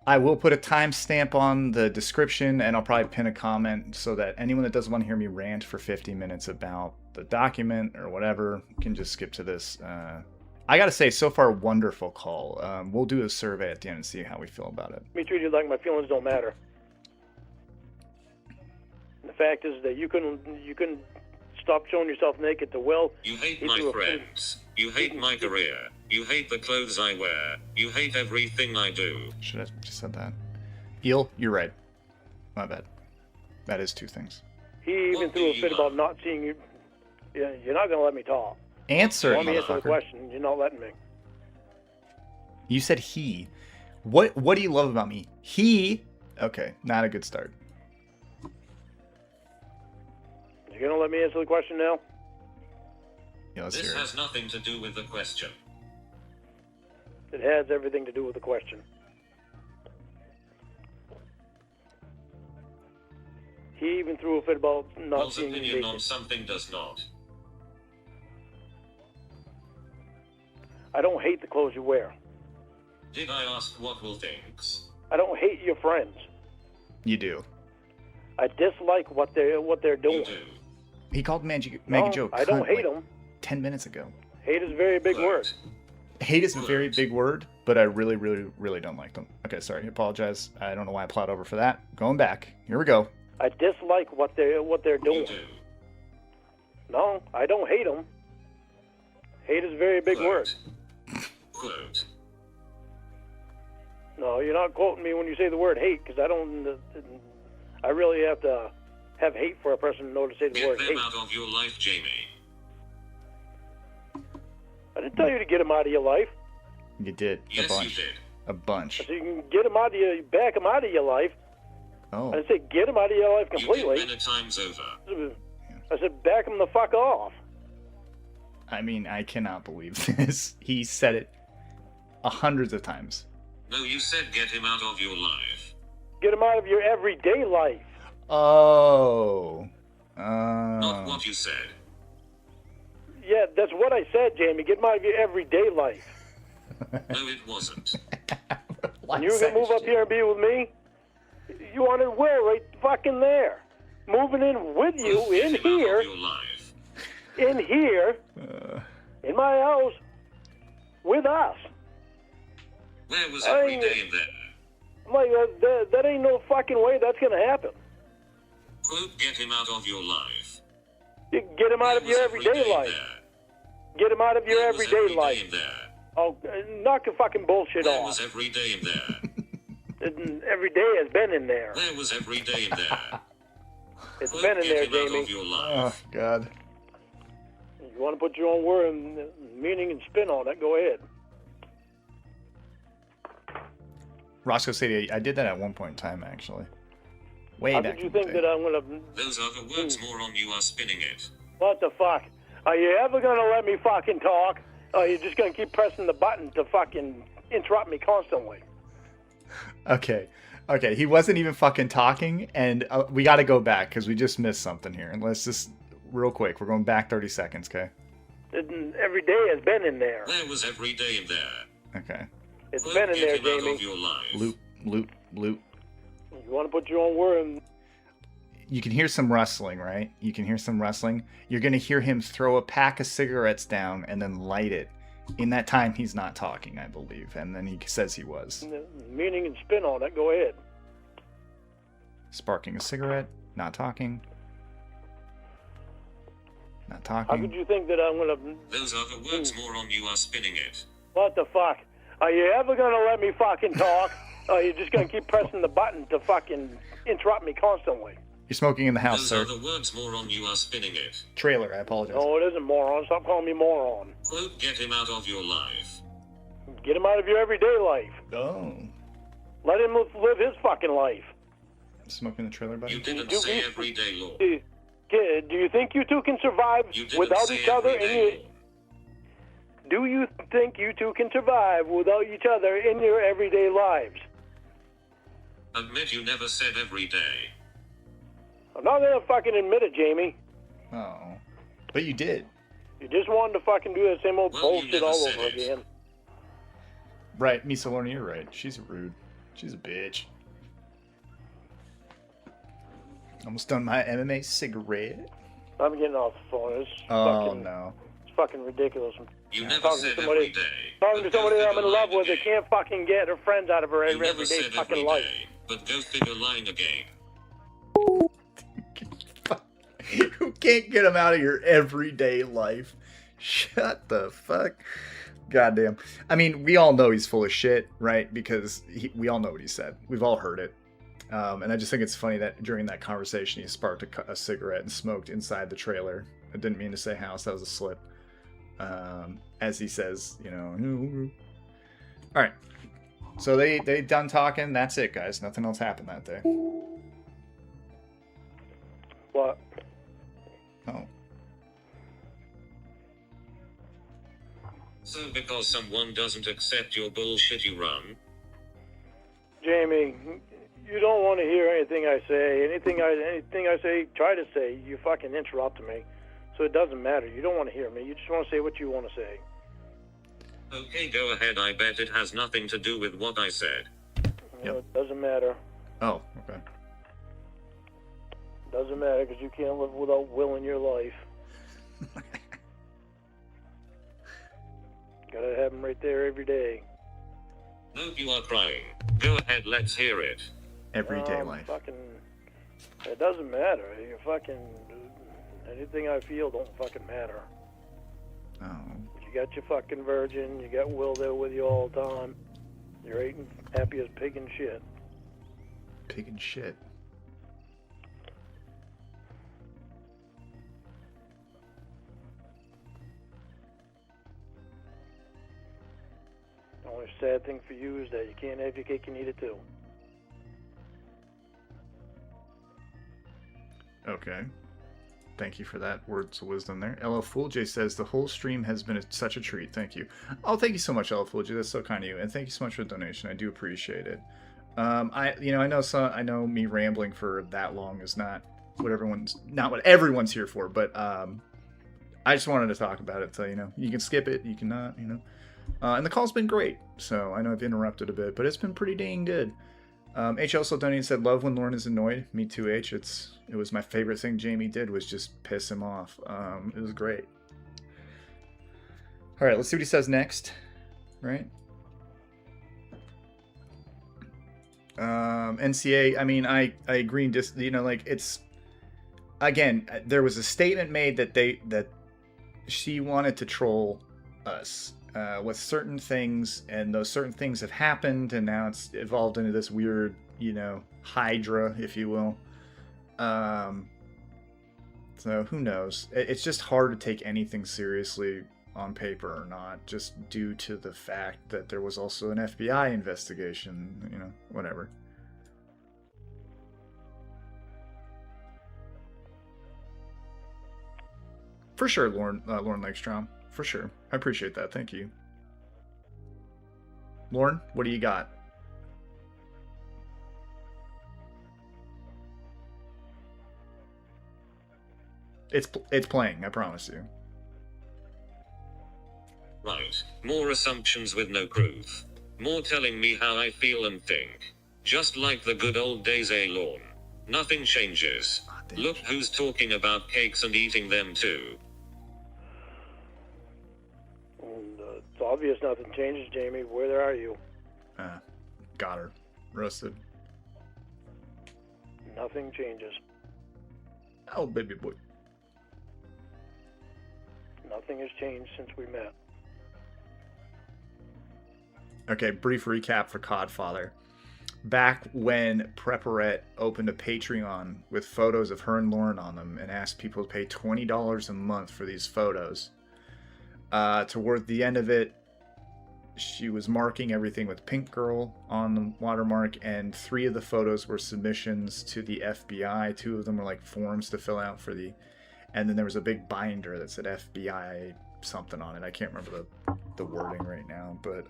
I will put a timestamp on the description, and I'll probably pin a comment so that anyone that doesn't want to hear me rant for 50 minutes about the document or whatever can just skip to this. I gotta say, so far, wonderful call. We'll do a survey at the end and see how we feel about it. Be treated like my feelings don't matter. The fact is that you couldn't stop showing yourself naked to Will. You hate He my threw a- friends. You hate my career. You hate the clothes I wear. You hate everything I do. Should I just said that? Eel, you're right. My bad. That is two things. He even What threw a do you fit about love? not seeing you. Yeah, you're not going to let me talk. Answer, Let me answer the motherfucker. question. You're not letting me. You said he. What do you love about me? He. Okay, not a good start. You're going to let me answer the question now? Yeah, let's This hear it. has nothing to do with the question. It has everything to do with the question. He even threw a fit about not Will's seeing you opinion naked. on something does not. I don't hate the clothes you wear. Did I ask what Will thinks? I don't hate your friends. You do. I dislike what they're doing. He called Maggie Joe I don't cunt, hate like, them. 10 minutes ago. Hate is a very big word. Hate is a very big word, but I really, really, really don't like them. Okay, sorry. I apologize. I don't know why I plowed over for that. Going back. Here we go. I dislike what they're doing. No, I don't hate them. Hate is a very big word. Quote. No, you're not quoting me when you say the word hate, because I really have to have hate for a person to know to say the Get word them hate. out of your life, Jamie. I didn't tell you to get him out of your life. You did. Yes, a bunch. you did. A bunch. So you can get him out of your, back him out of your life. Oh. I didn't say get him out of your life completely. You did many times over. I said back him the fuck off. I mean, I cannot believe this. He said it hundreds of times. No, you said get him out of your life. Get him out of your everyday life. Oh. Not what you said. Yeah, that's what I said, Jamie. Get him out of your everyday life. No, it wasn't. When you were going to move up here and be with me, you wanted Will right fucking there. Moving in with you, Get in him out here, of your life. in here, in my house, with us. Where was every day in there? I'm like, that ain't no fucking way that's going to happen. Quote, get him out of your life. You get him out of your Where was every everyday day life. there? Get him out of your Where was everyday every day life. in there? Oh, knock your fucking bullshit Where off. was every day in there? Every day has been in there. Where was every day in there? It's Quote, been in get there, him out Jamie. of your life. Oh, God. You want to put your own word and meaning and spin on it, go ahead. Roscoe City, I did that at one point in time, actually. Way How back did you in the think day. that I'm going to... Those are the words, moron, you are spinning it. What the fuck? Are you ever going to let me fucking talk? Or are you just going to keep pressing the button to fucking interrupt me constantly? Okay. Okay, he wasn't even fucking talking, and we got to go back because we just missed something here. And let's just, real quick, we're going back 30 seconds, okay? Every day has been in there. Where was every day in there? Okay. It's Quote, been in there, get him out Jamie. of your life. Loop, loop, loop. You want to put your own word in... You can hear some rustling, right? You can hear some rustling. You're going to hear him throw a pack of cigarettes down and then light it. In that time, he's not talking, I believe. And then he says he was. Meaning and spin on it, go ahead. Sparking a cigarette, not talking. Not How talking. could you think that I'm going to... Those are the words, moron, you are spinning it. What the fuck? Are you ever going to let me fucking talk? Or are you just going to keep pressing the button to fucking interrupt me constantly? You're smoking in the house, Those sir. are the words, moron, you are spinning it. Trailer, I apologize. No, it isn't, moron. Stop calling me moron. Quote, get him out of your life. Get him out of your everyday life. Oh. Let him live his fucking life. Smoking the trailer, buddy? You didn't You- say you- everyday law. Kid, do you think you two can survive You didn't without say each other in everyday your... law. Do you think you two can survive without each other in your everyday lives? Admit you never said every day. I'm not gonna fucking admit it, Jamie. Oh. But you did. You just wanted to fucking do that same old Well, you bullshit never all said over it. again. Right, Misa Lorna, you're right. She's rude. She's a bitch. Almost done my MMA cigarette. I'm getting off the phone. It's Oh, fucking, no. It's fucking ridiculous. You never Talking to said somebody- every day. Talking to But go somebody that I'm figure in love lying with that again. can't fucking get her friends out of her You never everyday said fucking every life. day, but go figure lying again. Who can't get him out of your everyday life? Shut the fuck. Goddamn. I mean, we all know he's full of shit, right? Because we all know what he said. We've all heard it. And I just think it's funny that during that conversation, he sparked a cigarette and smoked inside the trailer. I didn't mean to say house. That was a slip. As he says, you know. All right. So they done talking. That's it, guys. Nothing else happened that day. What? Oh. So because someone doesn't accept your bullshit you run? Jamie, you don't want to hear anything I say. Anything I say, try to say, you fucking interrupt me. So it doesn't matter. You don't want to hear me. You just want to say what you want to say. Okay, go ahead, I bet it has nothing to do with what I said. Well, Yep. it doesn't matter. Oh, okay. Doesn't matter because you can't live without Will in your life. Gotta have him right there every day. Nope, you are crying. Go ahead, let's hear it. Everyday life. Fucking, it doesn't matter. You fucking, anything I feel don't fucking matter. Oh. You got your fucking virgin. You got Will there with you all the time. You're eating happy as pig and shit. Pig and shit. The only sad thing for you is that you can't have your cake and eat it too. Okay. Thank you for that words of wisdom there. LL Fool J says the whole stream has been such a treat. Thank you. Oh, thank you so much, LL Fool J. That's so kind of you, and thank you so much for the donation. I do appreciate it. I know me rambling for that long is not what everyone's here for, but I just wanted to talk about it. So you can skip it, you can not. And the call's been great. So I know I've interrupted a bit, but it's been pretty dang good. H also donated said, love when Lauren is annoyed. Me too, H. It was my favorite thing Jamie did was just piss him off. It was great. All right, let's see what he says next. Right? NCA, I mean, I agree. Just, it's, again, there was a statement made that she wanted to troll us. With certain things, and those certain things have happened, and now it's evolved into this weird, hydra, if you will. So who knows? It's just hard to take anything seriously on paper or not, just due to the fact that there was also an FBI investigation, whatever. For sure, Lauren Lakestrom. For sure. I appreciate that. Thank you. Lauren, what do you got? It's playing, I promise you. Right. More assumptions with no proof. More telling me how I feel and think. Just like the good old days, Lorne. Nothing changes. Look who's talking about cakes and eating them too. It's obvious nothing changes, Jamie. Where are you? Got her. Roasted. Nothing changes. Oh, baby boy. Nothing has changed since we met. Okay, brief recap for Codfather. Back when Prepperette opened a Patreon with photos of her and Lauren on them and asked people to pay $20 a month for these photos, toward the end of it, she was marking everything with Pink Girl on the watermark, and 3 of the photos were submissions to the FBI. 2 of them were like forms to fill out for the, and then there was a big binder that said FBI something on it. I can't remember the wording right now, but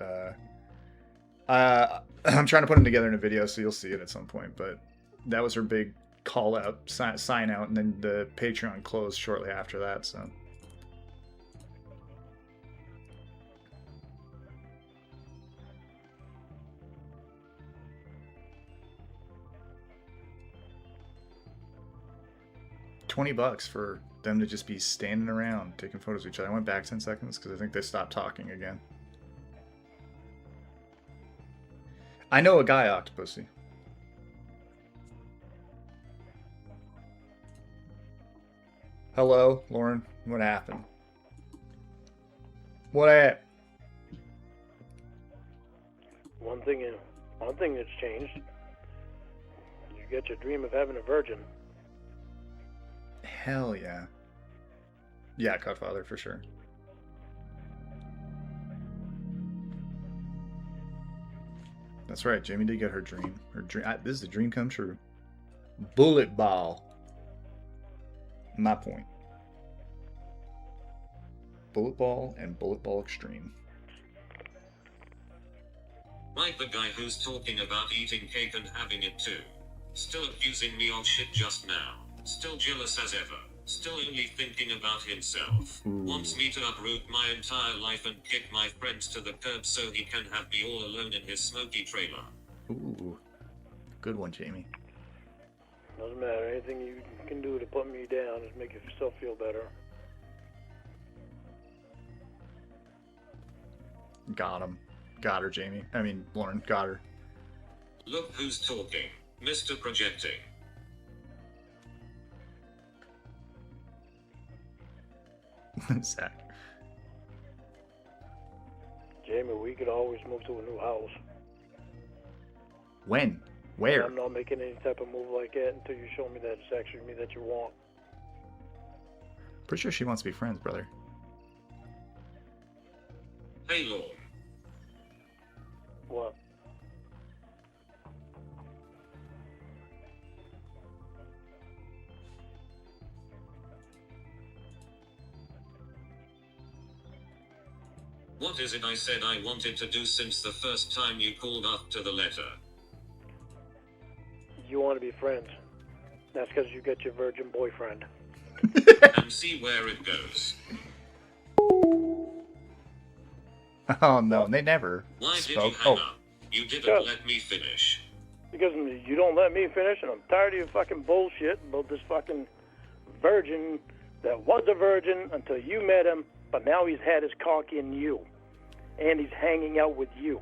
I'm trying to put them together in a video, so you'll see it at some point. But that was her big call out, sign out, and then the Patreon closed shortly after that. So. $20 for them to just be standing around taking photos of each other. I went back 10 seconds because I think they stopped talking again. I know a guy, Octopussy. Hello, Lauren. What happened? What happened? One thing that's changed. You get your dream of having a virgin. Hell yeah. Yeah, Godfather, for sure. That's right, Jamie did get her dream. This is a dream come true. Bullet ball. My point. Bullet ball and bullet ball extreme. Like the guy who's talking about eating cake and having it too. Still accusing me of shit just now. Still jealous as ever. Still only thinking about himself. Ooh. Wants me to uproot my entire life and kick my friends to the curb so he can have me all alone in his smoky trailer. Ooh. Good one, Jamie. Doesn't matter. Anything you can do to put me down is make yourself feel better. Got him. Got her, Jamie. I mean, Lauren, got her. Look who's talking, Mr. Projecting. Zach. Jamie, we could always move to a new house. When? Where? I'm not making any type of move like that until you show me that it's actually me that you want. Pretty sure she wants to be friends, brother. Hey Lord. What? What is it I said I wanted to do since the first time you called after the letter? You want to be friends. That's because you got your virgin boyfriend. And see where it goes. Oh no, they never Why did spoke. you hang Oh, up? You didn't Yeah. let me finish. Because you don't let me finish, and I'm tired of your fucking bullshit about this fucking virgin that was a virgin until you met him, but now he's had his cock in you. And he's hanging out with you.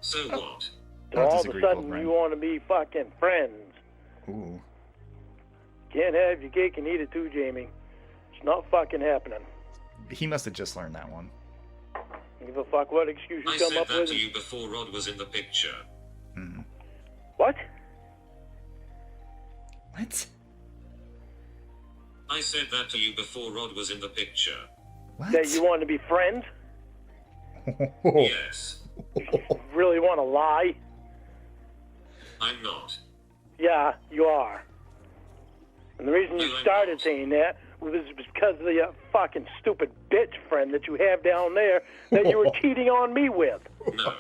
So what? So I all of a disagree, sudden Cold Rain. you want to be fucking friends. ooh. Can't have your cake and eat it too, Jamie. It's not fucking happening. He must have just learned that one. Give a fuck what excuse you I come said up that with. to you before Rod was in the picture. Mm. What? What? I said that to you before Rod was in the picture. What? That you want to be friends? Yes. Really want to lie? I'm not. Yeah, you are. And the reason you No, I'm started not. saying that was because of the fucking stupid bitch friend that you have down there that you were cheating on me with. No.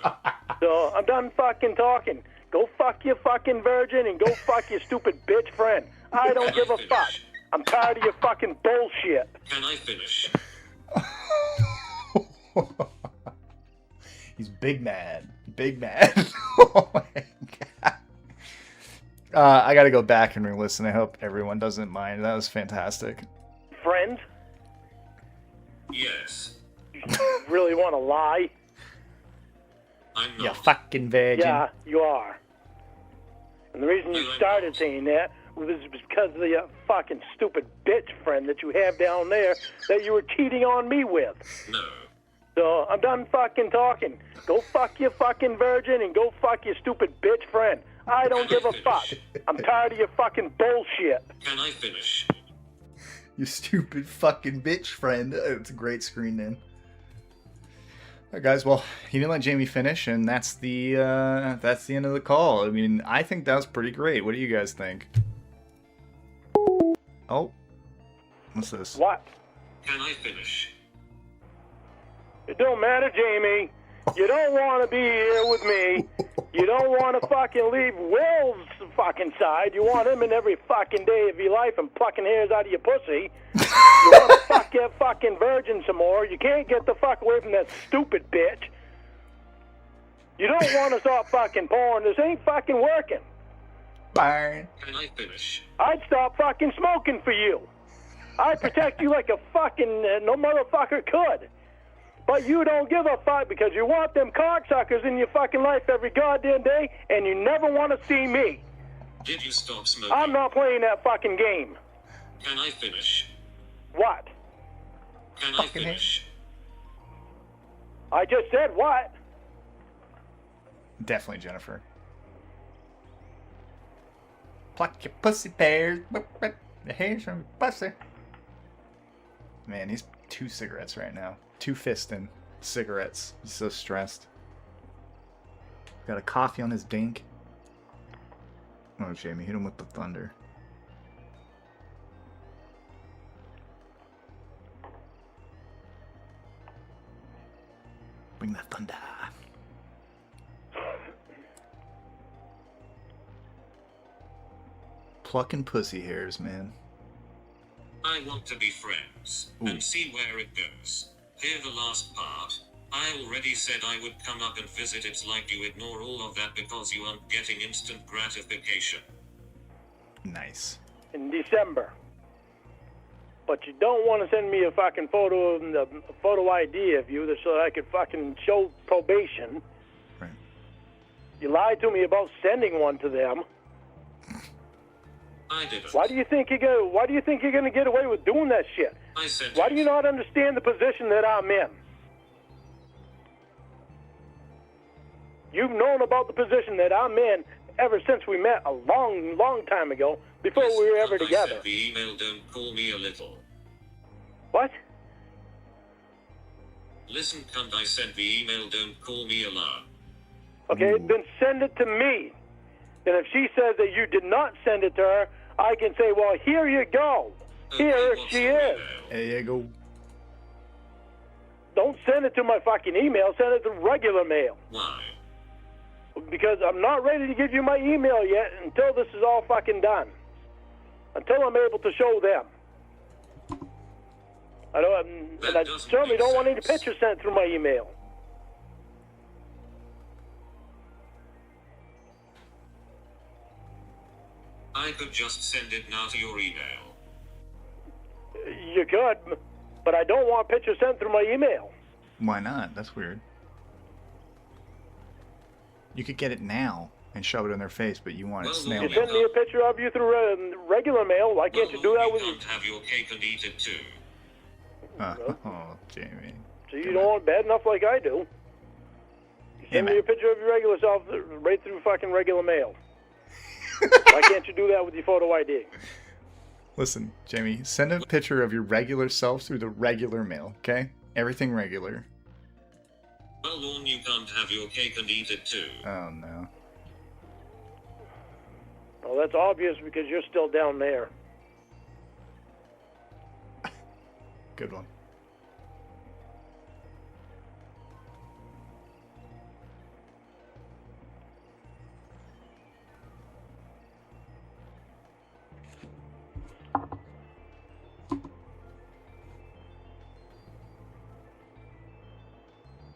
So I'm done fucking talking. Go fuck your fucking virgin and go fuck your stupid bitch friend. I don't give a fuck. I'm tired of your fucking bullshit. Can I finish? He's big mad. Big mad. Oh my god. I gotta go back and re-listen. I hope everyone doesn't mind. That was fantastic. Friends? Yes. Really want to lie? I'm You not. fucking virgin. Yeah, you are. And the reason you No, I'm started not. saying that was because of the fucking stupid bitch friend that you have down there that you were cheating on me with. No. So I'm done fucking talking. Go fuck your fucking virgin and go fuck your stupid bitch friend. I don't give a fuck. I'm tired of your fucking bullshit. Can I finish? You stupid fucking bitch friend. It's a great screen name. Alright guys, well, he didn't let Jamie finish, and that's the end of the call. I mean, I think that was pretty great. What do you guys think? Oh. What's this? What? Can I finish? It don't matter, Jamie. You don't want to be here with me. You don't want to fucking leave Will's fucking side. You want him in every fucking day of your life and plucking hairs out of your pussy. You want to fuck that fucking virgin some more. You can't get the fuck away from that stupid bitch. You don't want to stop fucking porn. This ain't fucking working. Bye. Can I finish? I'd stop fucking smoking for you. I'd protect you like a fucking no motherfucker could. But you don't give a fuck because you want them cocksuckers in your fucking life every goddamn day, and you never want to see me. Did you stop smoking? I'm not playing that fucking game. Can I finish? What? Can I Fucking finish? I just said what? Definitely Jennifer. Pluck your pussy pears. The hairs from your pussy. Man, he's 2 cigarettes right now. 2 fisting cigarettes. He's so stressed. Got a coffee on his dink. Oh, Jamie, hit him with the thunder. Bring the thunder. Plucking pussy hairs, man. I want to be friends Ooh. and see where it goes. Hear the last part. I already said I would come up and visit. It's like you ignore all of that because you aren't getting instant gratification. Nice. In December. But you don't want to send me a fucking photo of the photo ID of you so that I could fucking show probation. Right. You lied to me about sending one to them. I didn't. Why do you think you're gonna get away with doing that shit? I said Why do you not understand the position that I'm in? You've known about the position that I'm in ever since we met a long, long time ago, before we were ever I together. said the email, don't call me a little. What? Listen, cunt, I said the email, don't call me a liar. Okay, then send it to me. And if she says that you did not send it to her, I can say, well, here you go. Here what's she your is. email? There you go. Don't send it to my fucking email. Send it to regular mail. Why? Because I'm not ready to give you my email yet until this is all fucking done. Until I'm able to show them. I don't, and I doesn't certainly make don't want any sense. pictures sent through my email. I could just send it now to your email. You could, but I don't want pictures sent through my email. Why not? That's weird. You could get it now and shove it in their face, but you want it Well, snail You no, mail. send me a picture of you through regular mail. Why can't you do that with you can't have your cake and eat it too. Oh, Jamie. So you don't want it bad enough like I do. You send me a picture of your regular self right through fucking regular mail. Why can't you do that with your photo ID? Listen, Jamie, send a picture of your regular self through the regular mail, okay? Everything regular. Well, Lorne, you can't have your cake and eat it too. Oh, no. Well, that's obvious because you're still down there. Good one.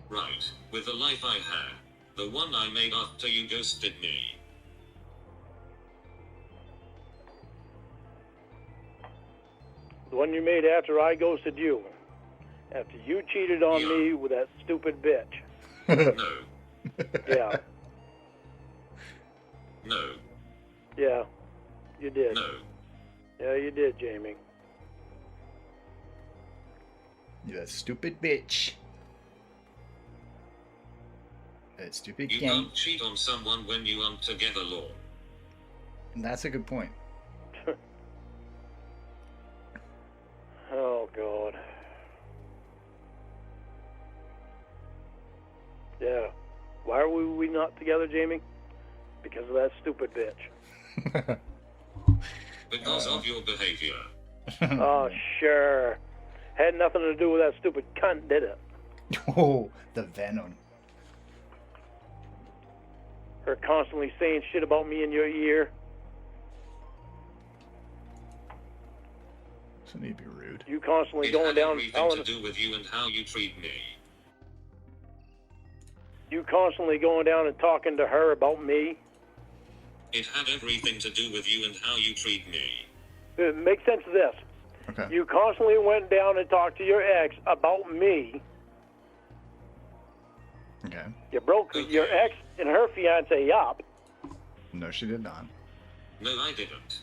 Right, with the life I had. The one I made after you ghosted me. The one you made after I ghosted you. After you cheated on me with that stupid bitch. No. Yeah. No. Yeah. You did. No. Yeah, you did, Jamie. You that stupid bitch. That stupid You gang. can't cheat on someone when you aren't together, Lorne. That's a good point. Oh, God. Yeah. Why are we not together, Jamie? Because of that stupid bitch. Because of your behavior. Oh, sure. Had nothing to do with that stupid cunt, did it? Oh, the venom. Her constantly saying shit about me in your ear. Doesn't need to be rude. You constantly It going had down everything telling to do with you and how you treat me. you constantly going down and talking to her about me. It had everything to do with you and how you treat me. Make sense of this. Okay. You constantly went down and talked to your ex about me. Okay. You broke your ex and her fiance up, No, she did not. No, I didn't.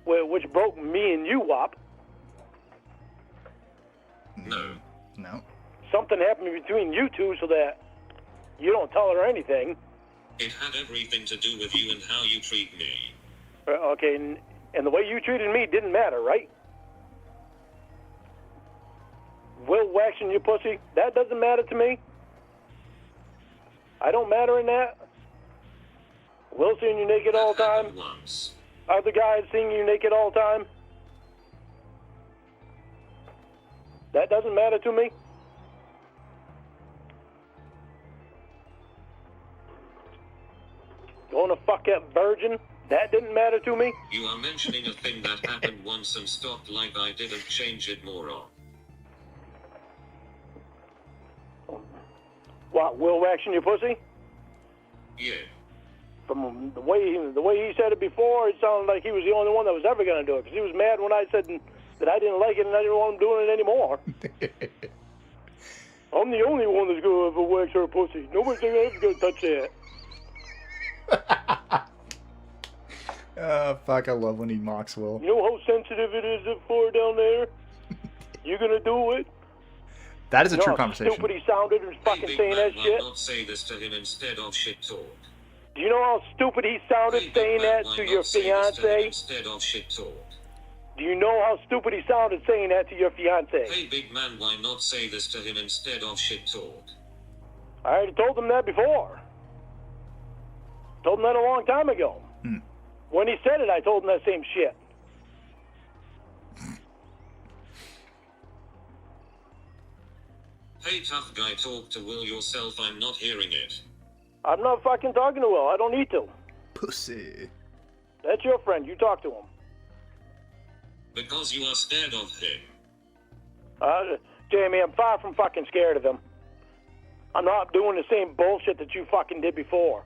which broke me and you up. No. No. Something happened between you two so that you don't tell her anything. It had everything to do with you and how you treat me. Okay, and the way you treated me didn't matter, right? Will waxing your pussy, that doesn't matter to me. I don't matter in that. Will seeing you naked all the That time. happened once. Other guys seeing you naked all the time. That doesn't matter to me. Going to fuck that virgin, that didn't matter to me. You are mentioning a thing that happened once and stopped like I didn't change it, moron. What, Will waxing your pussy? Yeah. From the way he said it before, it sounded like he was the only one that was ever going to do it. Because he was mad when I said that I didn't like it and I didn't want him doing it anymore. I'm the only one that's going to ever wax her pussy. Nobody's ever going to touch that. Oh, fuck, I love when he mocks Will. You know how sensitive it is for down there? You going to do it? That is a You know true how conversation. stupid he sounded and fucking Hey, big saying man, that why shit? not say this to him instead of shit talk? Do you know how stupid he sounded Hey, big saying man, that why to not your say this to him fiancé? instead of shit talk? Do you know how stupid he sounded saying that to your fiancé? Hey, big man, why not say this to him instead of shit talk? I already told him that before. Told him that a long time ago. When he said it, I told him that same shit. Hey, tough guy, talk to Will yourself. I'm not hearing it. I'm not fucking talking to Will. I don't need to. Pussy. That's your friend. You talk to him. Because you are scared of him. Jamie, I'm far from fucking scared of him. I'm not doing the same bullshit that you fucking did before.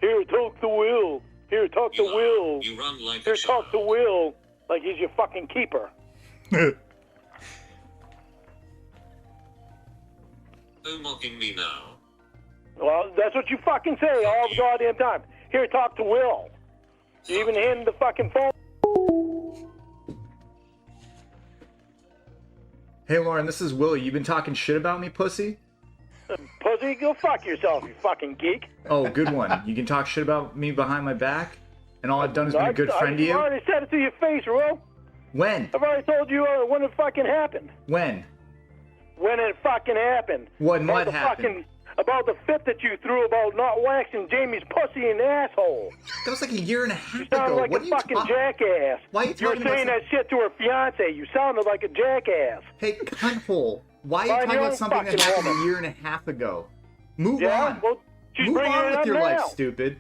Here, talk to Will. Here, talk to Will. You run like Here, a talk to child. Will. Like he's your fucking keeper. Oh, mocking me now. Well, that's what you fucking say all the goddamn time. Here, talk to Will. You even hand him the fucking phone. Hey, Lauren, this is Willie. You been talking shit about me, pussy? Pussy, go fuck yourself, you fucking geek. Oh, good one. You can talk shit about me behind my back, and all I've done is been a good friend to I've you? already said it to your face, Will. When? I've already told you when it fucking happened. When? When it fucking happened. What About the happened? about the fit that you threw about not waxing Jamie's pussy in the asshole. That was like a year and a half You sounded ago. like What a are you fucking talking? jackass. Why are you You were talking about saying that shit to her fiance. You sounded like a jackass. Hey, cunthole. Why are you Find talking your about own something that fucking happened woman. a year and a half ago? Move Yeah? on. Well, she's Move bringing on it with up your now. life, stupid.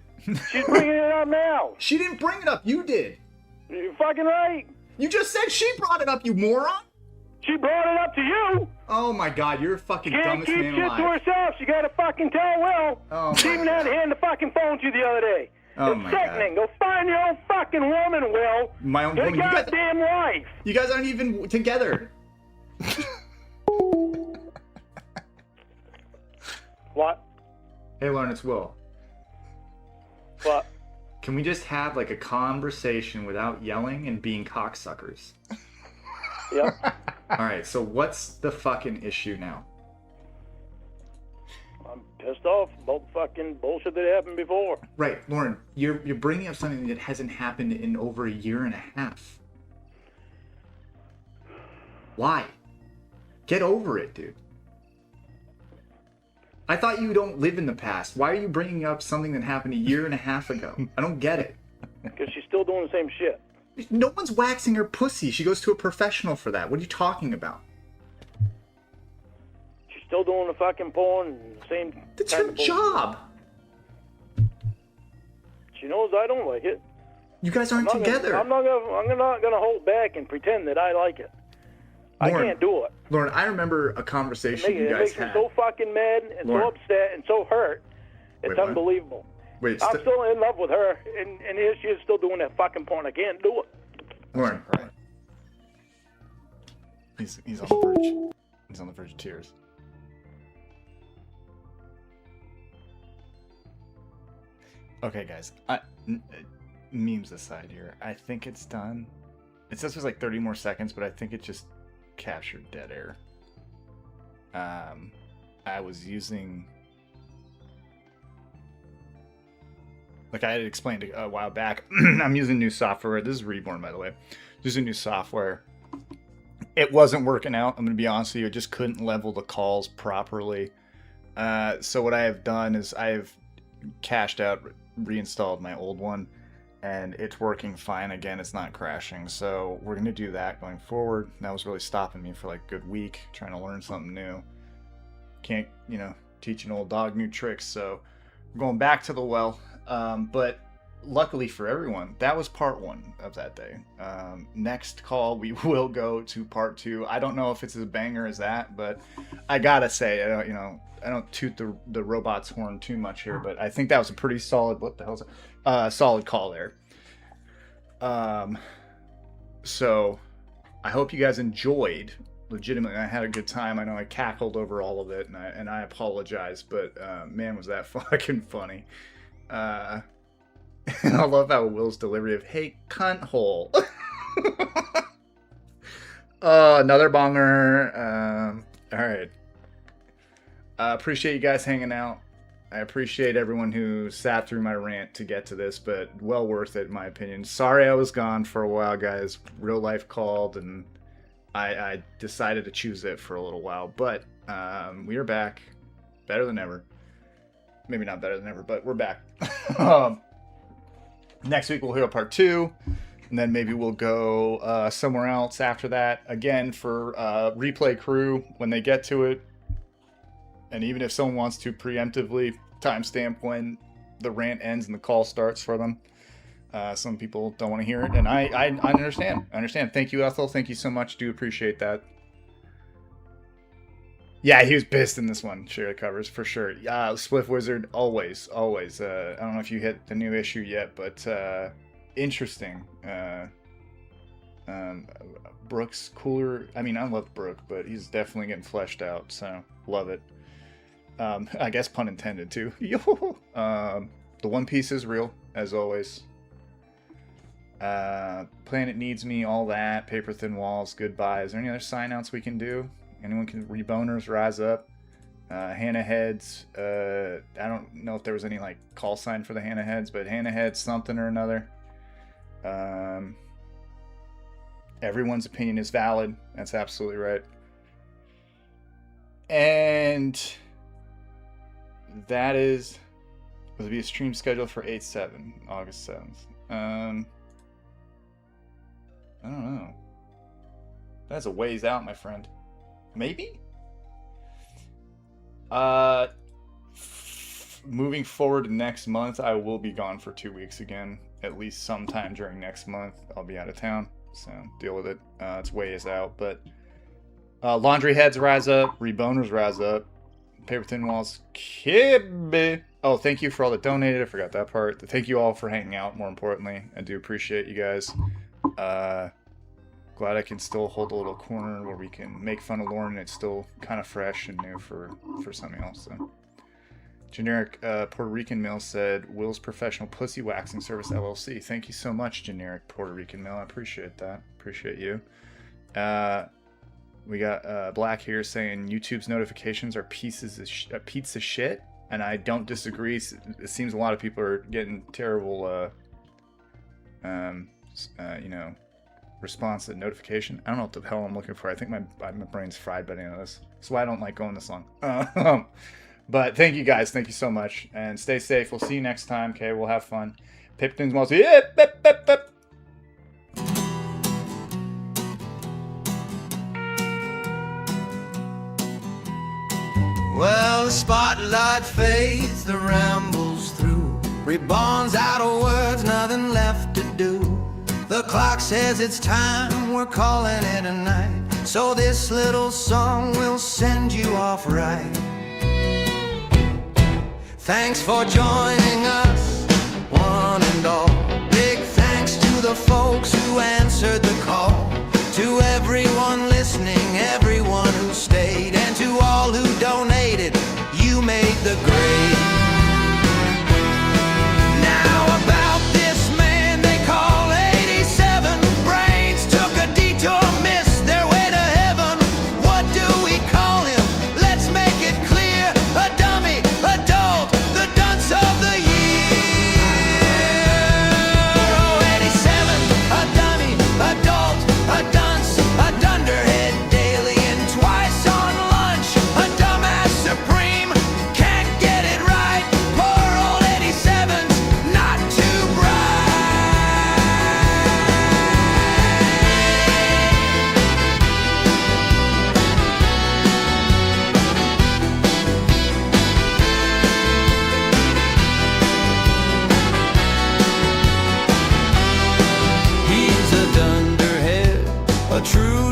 She's bringing it up now. She didn't bring it up. You did. You're fucking right. You just said she brought it up, you moron. She brought it up to you. Oh my god, you're a fucking She can't dumbest keep man shit alive. to herself. She gotta fucking tell Will. Oh She my even had to God. hand the fucking phone to you the other day. Oh it's my sickening. Go find your own fucking woman, Will. My own Your woman. You guys, goddamn wife. you guys aren't even together. What? Hey, Lauren, it's Will. What? Can we just have like a conversation without yelling and being cocksuckers? Yep. Alright, so what's the fucking issue now? I'm pissed off about the fucking bullshit that happened before. Right, Lauren, you're bringing up something that hasn't happened in over a year and a half. Why? Get over it, dude. I thought you don't live in the past. Why are you bringing up something that happened a year and a half ago? I don't get it. Because she's still doing the same shit. No one's waxing her pussy. She goes to a professional for that. What are you talking about? She's still doing the fucking porn and the same That's kind her of bullshit. job. She knows I don't like it. You guys aren't I'm not together. I'm not gonna hold back and pretend that I like it. Lauren, I can't do it. Lauren, I remember a conversation you It guys makes me had. so fucking mad and Lauren. so upset and so hurt. It's Wait, what? unbelievable. Wait, I'm still in love with her, and here she is still doing that fucking porn. I can't do it. Lauren. He's on the verge. He's on the verge of tears. Okay, guys. Memes aside here, I think it's done. It says there's like 30 more seconds, but I think it just captured dead air. I was using... Like I had explained a while back, I'm using new software. This is Reborne, by the way. Using new software. It wasn't working out. I'm going to be honest with you. It just couldn't level the calls properly. So what I have done is I've cashed out, reinstalled my old one, and it's working fine again. It's not crashing. So we're going to do that going forward. That was really stopping me for like a good week, trying to learn something new. Can't, teach an old dog new tricks. So we're going back to the well. But luckily for everyone, that was part 1 of that day. Next call, we will go to part 2. I don't know if it's as banger as that, but I gotta say, I don't toot the robot's horn too much here, but I think that was a pretty solid, what the hell's it? Solid call there. So I hope you guys enjoyed. Legitimately, I had a good time. I know I cackled over all of it, and I apologize, but man, was that fucking funny. And I love how Will's delivery of "Hey, cunt hole." Another bonger. All right. Appreciate you guys hanging out. I appreciate everyone who sat through my rant to get to this, but well worth it in my opinion. Sorry I was gone for a while, guys. Real life called, and I decided to choose it for a little while. But we are back, better than ever. Maybe not better than ever, but we're back. Next week we'll hear part 2, and then maybe we'll go somewhere else after that. Again, for replay crew, when they get to it, and even if someone wants to preemptively timestamp when the rant ends and the call starts for them, some people don't want to hear it, and I understand. I understand. Thank you, Ethel. Thank you so much. Do appreciate that. Yeah, he was pissed in this one. Share the covers for sure. Spliff Wizard, always. I don't know if you hit the new issue yet, but interesting. Brooke's cooler. I mean, I love Brooke, but he's definitely getting fleshed out. So love it. I guess pun intended too. The One Piece is real, as always. Planet Needs Me, all that. Paper Thin Walls, goodbye. Is there any other sign outs we can do? Anyone can? Reboners, rise up. Hannah Heads. I don't know if there was any like call sign for the Hannah Heads, but Hannah Heads something or another. Everyone's opinion is valid. That's absolutely right. And that is will be a stream scheduled for 8/7, August 7th. I don't know. That's a ways out, my friend. Maybe? Moving forward to next month, I will be gone for 2 weeks again. At least sometime during next month, I'll be out of town. So deal with it. It's ways out, but Laundry Heads rise up. Reboners rise up. Paper Thin Walls, Kibbe. Oh, thank you for all that donated. I forgot that part. Thank you all for hanging out, more importantly. I do appreciate you guys. Glad I can still hold a little corner where we can make fun of Lauren and it's still kind of fresh and new for something else. So. Generic Puerto Rican Mill said, Will's Professional Pussy Waxing Service, LLC. Thank you so much, Generic Puerto Rican Mill. I appreciate that. Appreciate you. We got Black here saying YouTube's notifications are pieces of pizza shit. And I don't disagree. It seems a lot of people are getting terrible, response to notification. I don't know what the hell I'm looking for. I think my brain's fried by the end of this. That's why I don't like going this long. But thank you guys. Thank you so much. And stay safe. We'll see you next time. Okay, we'll have fun. Pipton's Malls. Yep, yep, yep, yep. Well, the spotlight fades, the rambles through. Reborne's out of words, nothing left to do. The clock says it's time, we're calling it a night. So this little song will send you off right. Thanks for joining us, one and all. Big thanks to the folks who answered the call. To everyone listening, everyone who stayed, and to all who donated, you made the grade. Now about this man they call 87, brains took a detour, missed their way to heaven. What do we call him? Let's make it clear. A dummy, adult, the dunce of the year. Oh, 87, a dummy, a true